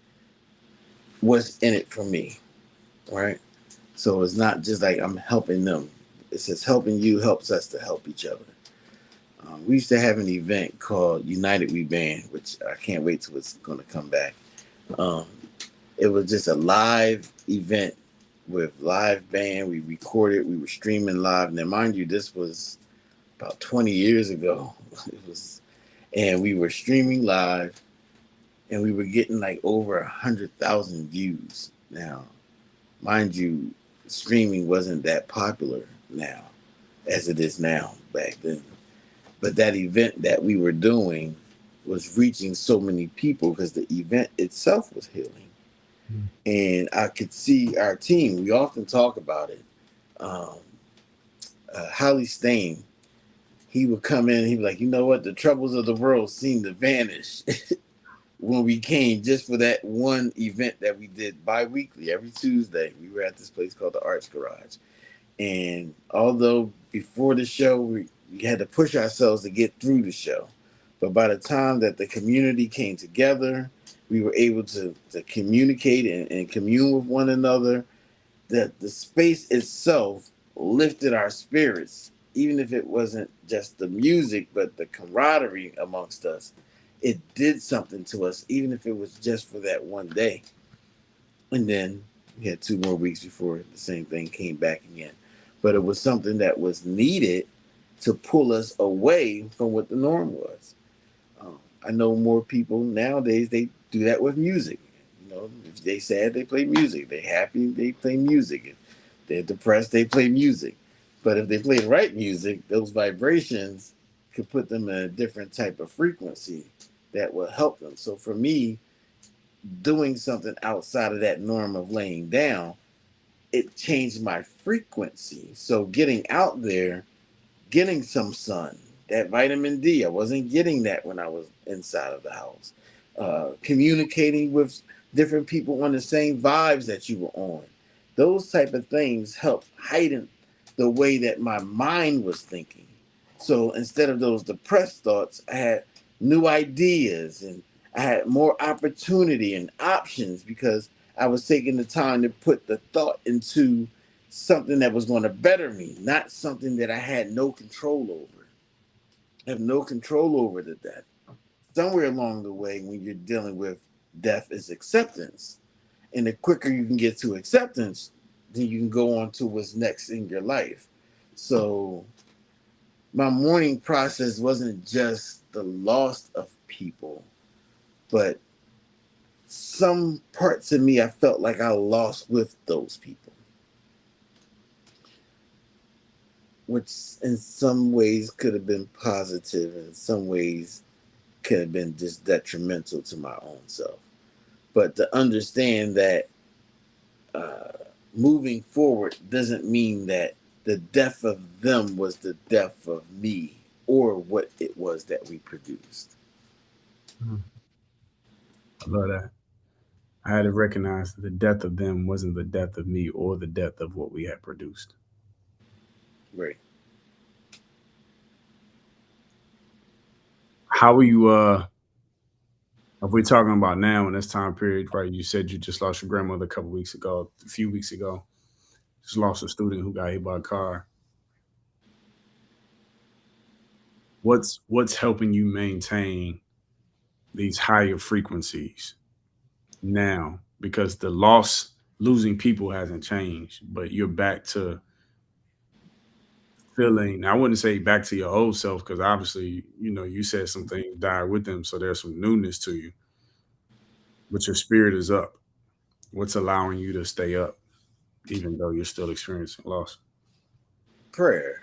what's in it for me, right? So it's not just like I'm helping them. It says helping you helps us to help each other. We used to have an event called United We Band, which I can't wait till it's going to come back. Um, it was just a live event with live band. We recorded, we were streaming live. Now, mind you, this was about 20 years ago. It was, and we were streaming live, and we were getting like over 100,000 views. Now, mind you, streaming wasn't that popular now as it is now back then. But that event that we were doing was reaching so many people because the event itself was healing. Mm. And I could see our team, we often talk about it. Um, Holly Stain, he would come in and he'd be like, you know what? The troubles of the world seem to vanish when we came just for that one event that we did bi-weekly every Tuesday. We were at this place called the Arts Garage. And although before the show, we had to push ourselves to get through the show. But by the time that the community came together, we were able to communicate and commune with one another. That the space itself lifted our spirits, even if it wasn't just the music, but the camaraderie amongst us. It did something to us, even if it was just for that one day. And then we had 2 more weeks before the same thing came back again. But it was something that was needed to pull us away from what the norm was. I know more people nowadays, they do that with music. You know, if they sad, they play music. They happy, they play music. If they're depressed, they play music. But if they play the right music, those vibrations could put them in a different type of frequency that will help them. So for me, doing something outside of that norm of laying down, it changed my frequency. So getting out there, getting some sun, that vitamin D, I wasn't getting that when I was inside of the house. Communicating with different people on the same vibes that you were on. Those type of things help heighten the way that my mind was thinking. So instead of those depressed thoughts, I had new ideas and I had more opportunity and options because I was taking the time to put the thought into something that was going to better me, not something that I had no control over. I have no control over the death. Somewhere along the way, when you're dealing with death, is acceptance. And the quicker you can get to acceptance, then you can go on to what's next in your life. So my mourning process wasn't just the loss of people, but some parts of me I felt like I lost with those people, which in some ways could have been positive, in some ways could have been just detrimental to my own self. But to understand that uh, moving forward doesn't mean that the death of them was the death of me or what it was that we produced. Mm. I love that. I had to recognize that the death of them wasn't the death of me or the death of what we had produced. Right. How are you if we're talking about now in this time period, right? You said you just lost your grandmother a couple weeks ago, a few weeks ago. Just lost a student who got hit by a car. What's helping you maintain these higher frequencies now? Because the losing people hasn't changed, but you're back to feeling, I wouldn't say back to your old self, because obviously, you said some things died with them, so there's some newness to you, but your spirit is up. What's allowing you to stay up, even though you're still experiencing loss? Prayer,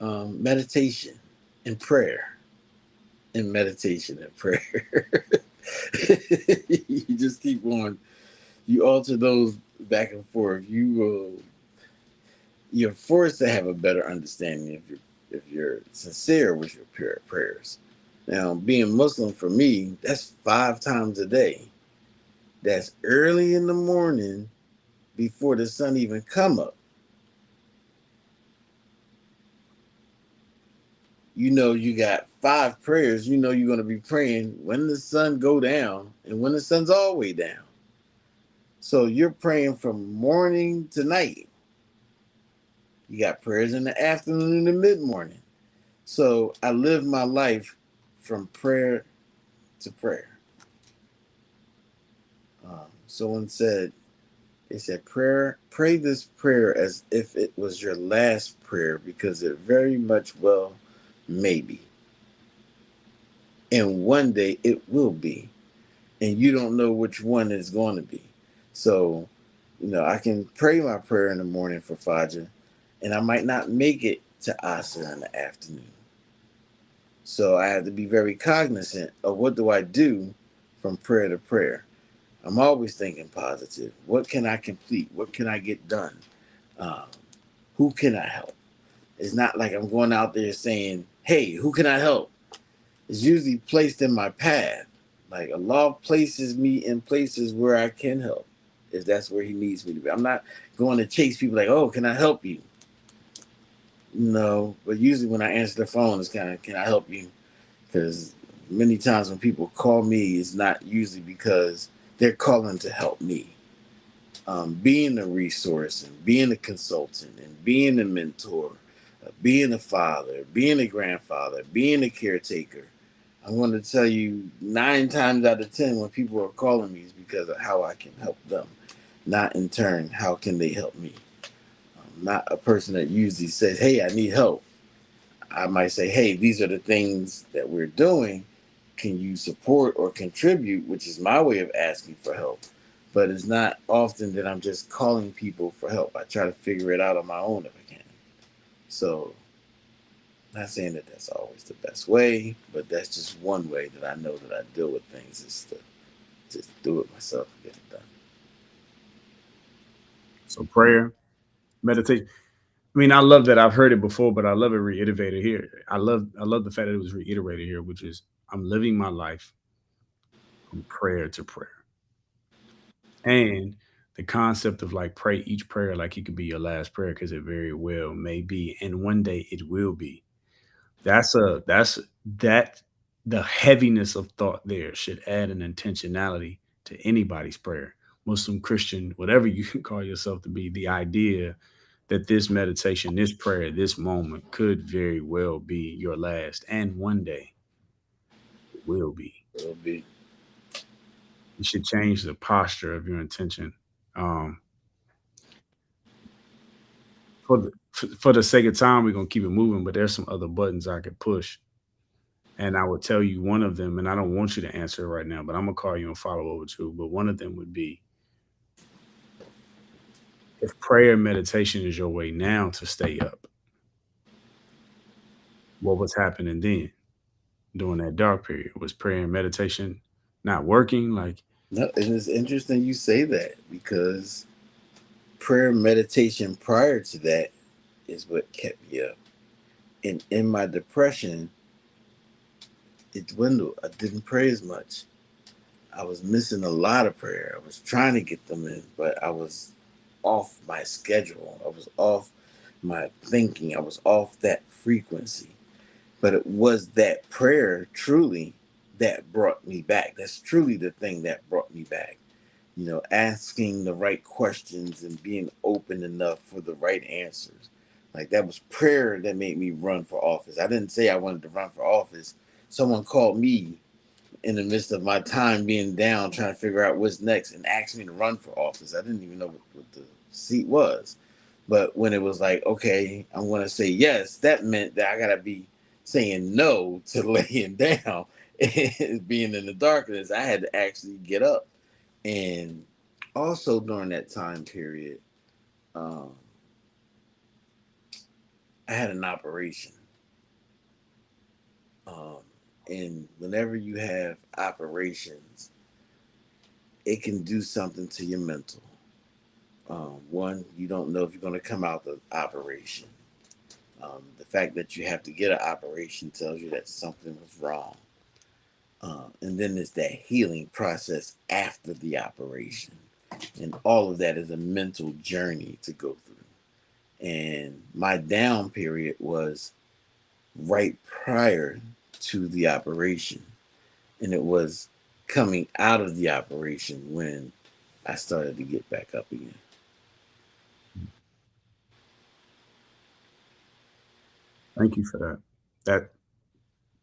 meditation, and prayer, and meditation and prayer. You just keep on. You alter those back and forth. You're forced to have a better understanding if you're sincere with your prayers. Now, being Muslim for me, that's 5 times a day. That's early in the morning before the sun even come up. You know you got 5 prayers. You know you're going to be praying when the sun go down and when the sun's all the way down. So you're praying from morning to night. You got prayers in the afternoon and the mid-morning. So I live my life from prayer to prayer. Someone said, they said, pray this prayer as if it was your last prayer because it very much well may be. and one day it will be, and you don't know which one it's going to be. So, I can pray my prayer in the morning for Fajr, and I might not make it to Asr in the afternoon. So I have to be very cognizant of what do I do from prayer to prayer. I'm always thinking positive. What can I complete? What can I get done? Um, who can I help? It's not like I'm going out there saying, "Hey, who can I help?" It's usually placed in my path. Like Allah places me in places where I can help, if that's where He needs me to be. I'm not going to chase people like, "Oh, can I help you?" No, but usually when I answer the phone, it's kind of, "Can I help you?" Because many times when people call me, it's not usually because they're calling to help me. Being a resource and being a consultant and being a mentor, being a father, being a grandfather, being a caretaker. I'm going to tell you 9 times out of 10 when people are calling me is because of how I can help them, not in turn, how can they help me? I'm not a person that usually says, "Hey, I need help." I might say, "Hey, these are the things that we're doing. Can you support or contribute?" Which is my way of asking for help. But it's not often that I'm just calling people for help. I try to figure it out on my own if I can. So, not saying that that's always the best way, but that's just one way that I know that I deal with things is to just do it myself and get it done. So prayer, meditation. I mean, I love that. I've heard it before, but I love it reiterated here. I love the fact that it was reiterated here, which is I'm living my life from prayer to prayer. And the concept of like pray each prayer like it could be your last prayer because it very well may be, and one day it will be. That's that the heaviness of thought there should add an intentionality to anybody's prayer. Muslim, Christian, whatever you can call yourself to be, the idea that this meditation, this prayer, this moment could very well be your last, and one day it will be. It'll be. You should change the posture of your intention. Um, for the sake of time, we're gonna keep it moving, but there's some other buttons I could push, and I will tell you one of them, and I don't want you to answer it right now, but I'm gonna call you and follow over too. But one of them would be if prayer and meditation is your way now to stay up, what was happening then during that dark period? Was prayer and meditation not working? Like, No, and it's interesting you say that because prayer and meditation prior to that is what kept me up. And in my depression, it dwindled. I didn't pray as much. I was missing a lot of prayer. I was trying to get them in, but I was off my schedule. I was off my thinking. I was off that frequency. But it was that prayer truly that brought me back. That's truly the thing that brought me back. Asking the right questions and being open enough for the right answers. Like that was prayer that made me run for office. I didn't say I wanted to run for office. Someone called me in the midst of my time being down, trying to figure out what's next, and asked me to run for office. I didn't even know what the seat was. But when it was like, okay, I'm going to say yes, that meant that I got to be saying no to laying down and being in the darkness. I had to actually get up. And also during that time period, um, I had an operation. Um, and whenever you have operations, it can do something to your mental. One, you don't know if you're going to come out the operation. The fact that you have to get an operation tells you that something was wrong. And then there's that healing process after the operation. And all of that is a mental journey to go through. And my down period was right prior to the operation. And it was coming out of the operation when I started to get back up again. thank you for that. That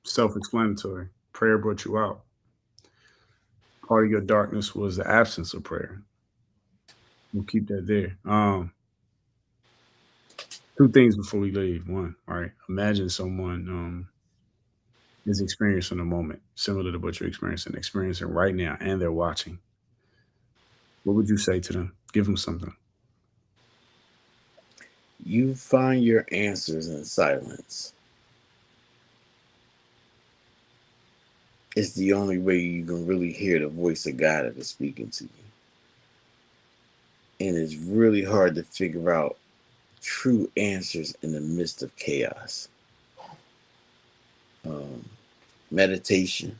self-explanatory. Prayer brought you out. Part of your darkness was the absence of prayer. We'll keep that there. Two things before we leave. One, all right. Imagine someone is experiencing a moment similar to what you're experiencing right now, and they're watching, what would you say to them? Give them something. You find your answers in silence. It's the only way you can really hear the voice of God if it's speaking to you. And it's really hard to figure out true answers in the midst of chaos. Um, meditation.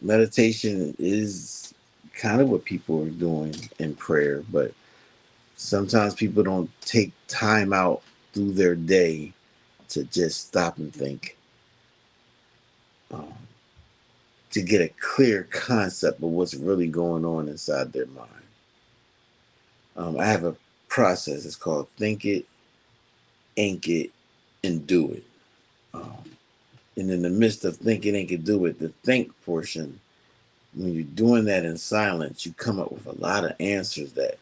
Meditation is kind of what people are doing in prayer, but sometimes people don't take time out through their day to just stop and think, um, to get a clear concept of what's really going on inside their mind. I have a process. It's called think it, ink it, and do it. Um, and in the midst of think it, ink it, do it, the think portion, when you're doing that in silence, you come up with a lot of answers that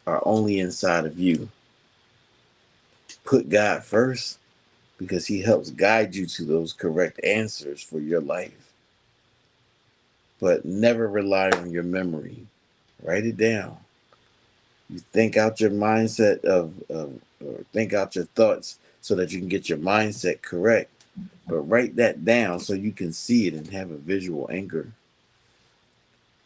are only inside of you. Put God first because He helps guide you to those correct answers for your life. But never rely on your memory. Write it down. You think out your mindset or think out your thoughts so that you can get your mindset correct. But write that down so you can see it and have a visual anchor.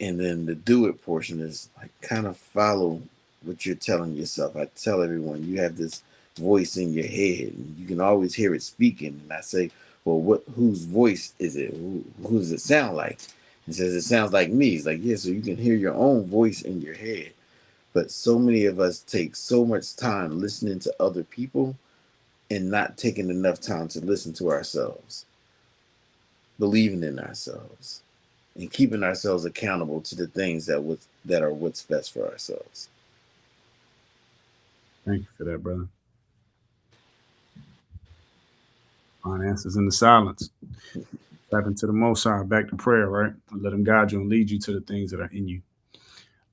And then the do it portion is like kind of follow what you're telling yourself. I tell everyone you have this voice in your head and you can always hear it speaking. And I say, well, whose voice is it? Who does it sound like? He says, it sounds like me. He's like, yeah, so you can hear your own voice in your head. But so many of us take so much time listening to other people and not taking enough time to listen to ourselves, believing in ourselves, and keeping ourselves accountable to the things that are what's best for ourselves. Thank you for that, brother. Find answers in the silence. Tap into the Most High, back to prayer, right? Let Him guide you and lead you to the things that are in you.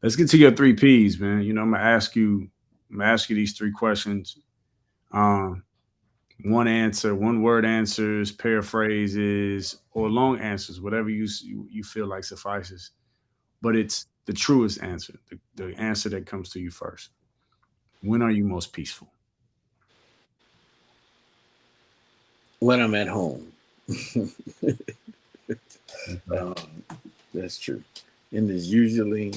Let's get to your three P's, man. You know, I'm gonna ask you these three questions. Um, one answer, one word answers, paraphrases, or long answers, whatever you feel like suffices. But it's the truest answer, the answer that comes to you first. When are you most peaceful? When I'm at home, Okay. um, that's true. And it's usually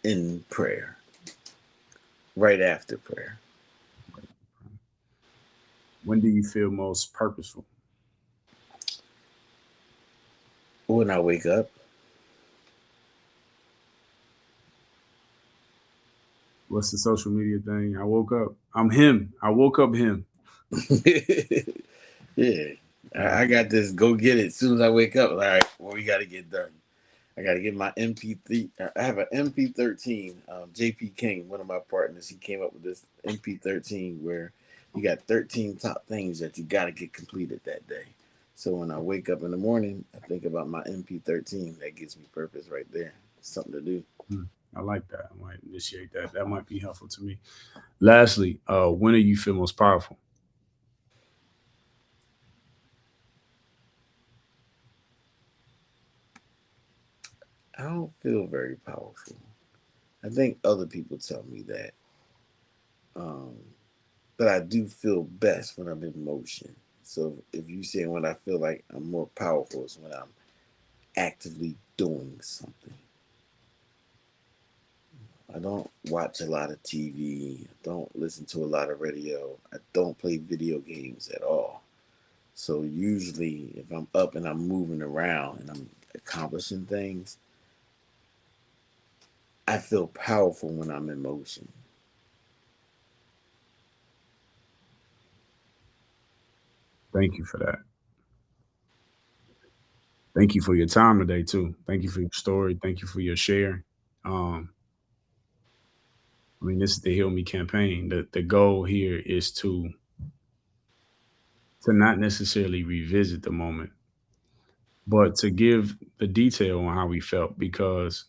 in prayer, right after prayer. When do you feel most purposeful? When I wake up, What's the social media thing? I woke up. I'm him. I woke up him. yeah, Yeah. I got this. Go get it as soon as I wake up. All right, what we got to get done. I got to get my MP3. I have an MP13. JP King, one of my partners, he came up with this MP13 where you got 13 top things that you got to get completed that day. So when I wake up in the morning, I think about my MP13. That gives me purpose right there. Something to do. Hmm. I like that. I might initiate that. That might be helpful to me. Lastly, when do you feel most powerful? I don't feel very powerful. I think other people tell me that. Um, but I do feel best when I'm in motion. So if you say when I feel like I'm more powerful is when I'm actively doing something. I don't watch a lot of TV. I don't listen to a lot of radio. I don't play video games at all. So usually if I'm up and I'm moving around and I'm accomplishing things, I feel powerful when I'm in motion. Thank you for that. Thank you for your time today too. Thank you for your story. Thank you for your share. Um, I mean, this is the Heal Me campaign. The goal here is to not necessarily revisit the moment, but to give the detail on how we felt, because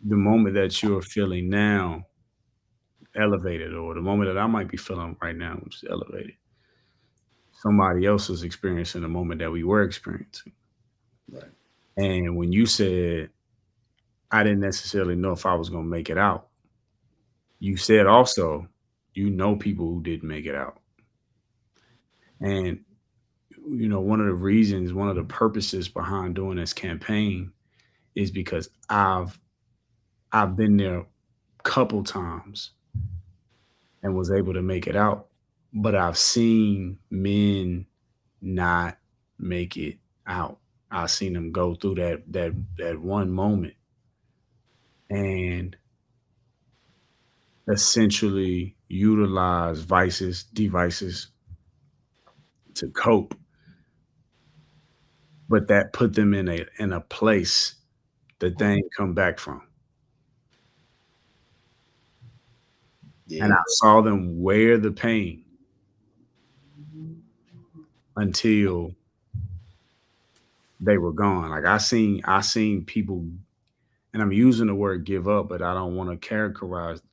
the moment that you're feeling now elevated, or the moment that I might be feeling right now, which is elevated, somebody else was experiencing the moment that we were experiencing. Right. And when you said, I didn't necessarily know if I was going to make it out, you said also, you know, people who didn't make it out. And, one of the reasons, one of the purposes behind doing this campaign is because I've been there a couple times and was able to make it out, but I've seen men not make it out. I've seen them go through that one moment and essentially utilize vices, devices to cope, but that put them in a place that they ain't come back from. And Yeah. I saw them wear the pain until they were gone. Like I seen people, and I'm using the word give up, but I don't want to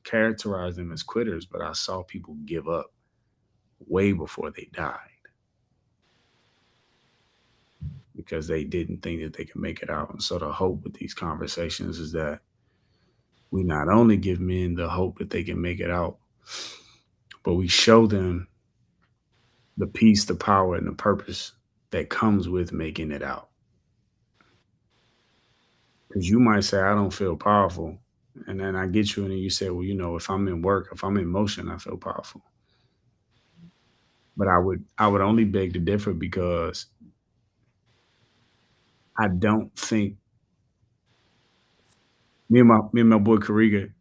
characterize them as quitters, but I saw people give up way before they died because they didn't think that they could make it out. And so the hope with these conversations is that we not only give men the hope that they can make it out, but we show them the peace, the power, and the purpose that comes with making it out. Because you might say, I don't feel powerful. And then I get you, and then you say, well, if I'm in work, if I'm in motion, I feel powerful. But I would only beg to differ because I don't think me and my boy Kariga,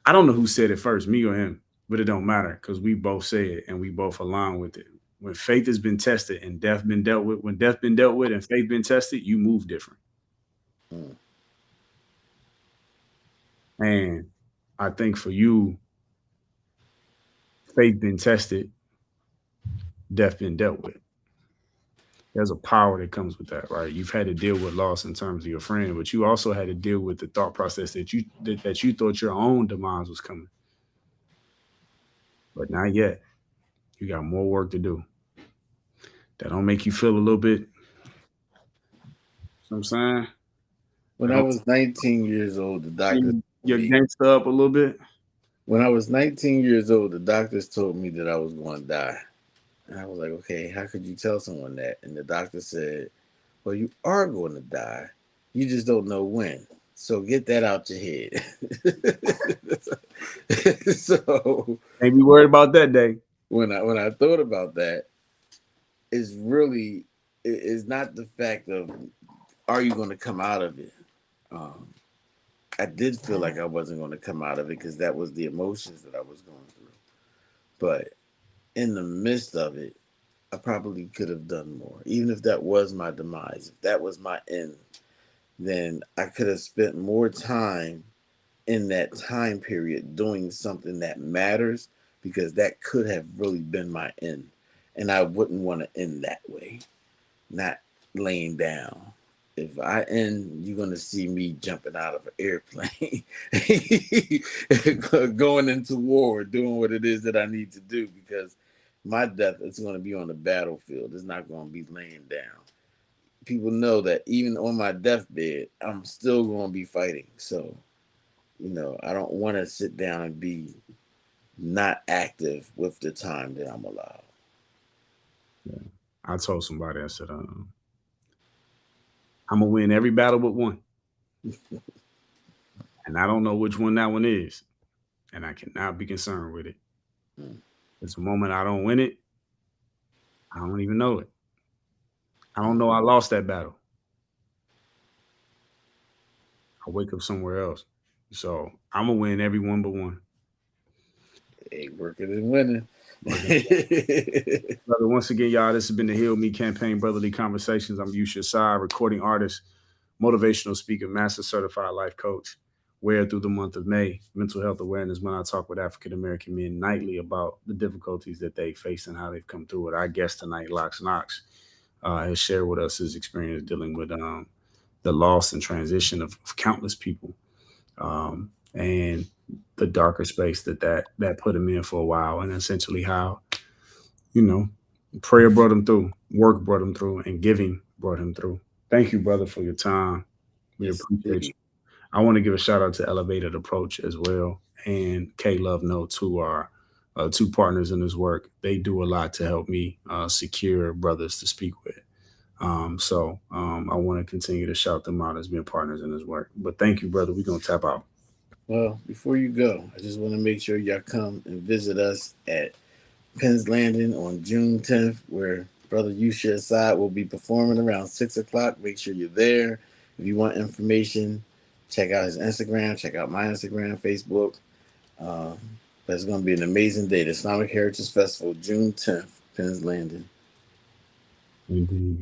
I don't know who said it first, me or him, but it don't matter because we both say it and we both align with it. When faith has been tested and death been dealt with, when death been dealt with and faith been tested, you move different. Mm. And I think for you, faith been tested, death been dealt with. There's a power that comes with that, right? You've had to deal with loss in terms of your friend, but you also had to deal with the thought process that you thought your own demise was coming, but not yet. You got more work to do. That don't make you feel a little bit. You know what I'm saying? When That I don't was 19 years old, the doctors bring told your me. gangster up a little bit. When I was 19 years old, the doctors told me that I was going to die. And I was like, okay, how could you tell someone that? And the doctor said, well, you are going to die. You just don't know when. So get that out your head. So Ain't be worried about that day. when I thought about that, it's really it's not the fact of are you going to come out of it. Um, I did feel like I wasn't going to come out of it because that was the emotions that I was going through. But in the midst of it, I probably could have done more. Even if that was my demise, if that was my end, then I could have spent more time in that time period doing something that matters because that could have really been my end. And I wouldn't want to end that way, not laying down. If I end, you're gonna see me jumping out of an airplane, going into war, doing what it is that I need to do because my death is gonna be on the battlefield. It's not gonna be laying down. People know that even on my deathbed, I'm still gonna be fighting. So, I don't want to sit down and be not active with the time that I'm allowed. Yeah. I told somebody, I said, I'm gonna win every battle but one, and I don't know which one that one is, and I cannot be concerned with it. Mm. It's the moment I don't win it, I don't even know it. I don't know I lost that battle. I wake up somewhere else. So I'm gonna win every one but one. Hey, working and winning. Brother, once again, y'all, this has been the Heal Me Campaign Brotherly Conversations. I'm Yusha Sai, recording artist, motivational speaker, master certified life coach. Where through the month of May, Mental Health Awareness Month, I talk with African American men nightly about the difficulties that they face and how they've come through it. Our guest tonight, Lox Knox, has shared with us his experience dealing with the loss and transition of countless people, and the darker space that put him in for a while, and essentially how you know Prayer brought him through, work brought him through, and giving brought him through. Thank you, brother, for your time. We Yes, appreciate you. indeed. I want to give a shout out to Elevated Approach as well, and K Love Notes, who are two partners in this work. They do a lot to help me secure brothers to speak with. I want to continue to shout them out as being partners in this work. But thank you, brother. We're gonna tap out. Well, before you go, I just want to make sure y'all come and visit us at Penn's Landing on June 10th, where Brother Yusha Assad will be performing around 6 o'clock. Make sure you're there. If you want information, check out his Instagram, check out my Instagram, Facebook. Um, but it's going to be an amazing day. The Islamic Heritage Festival, June 10th, Penn's Landing. Indeed.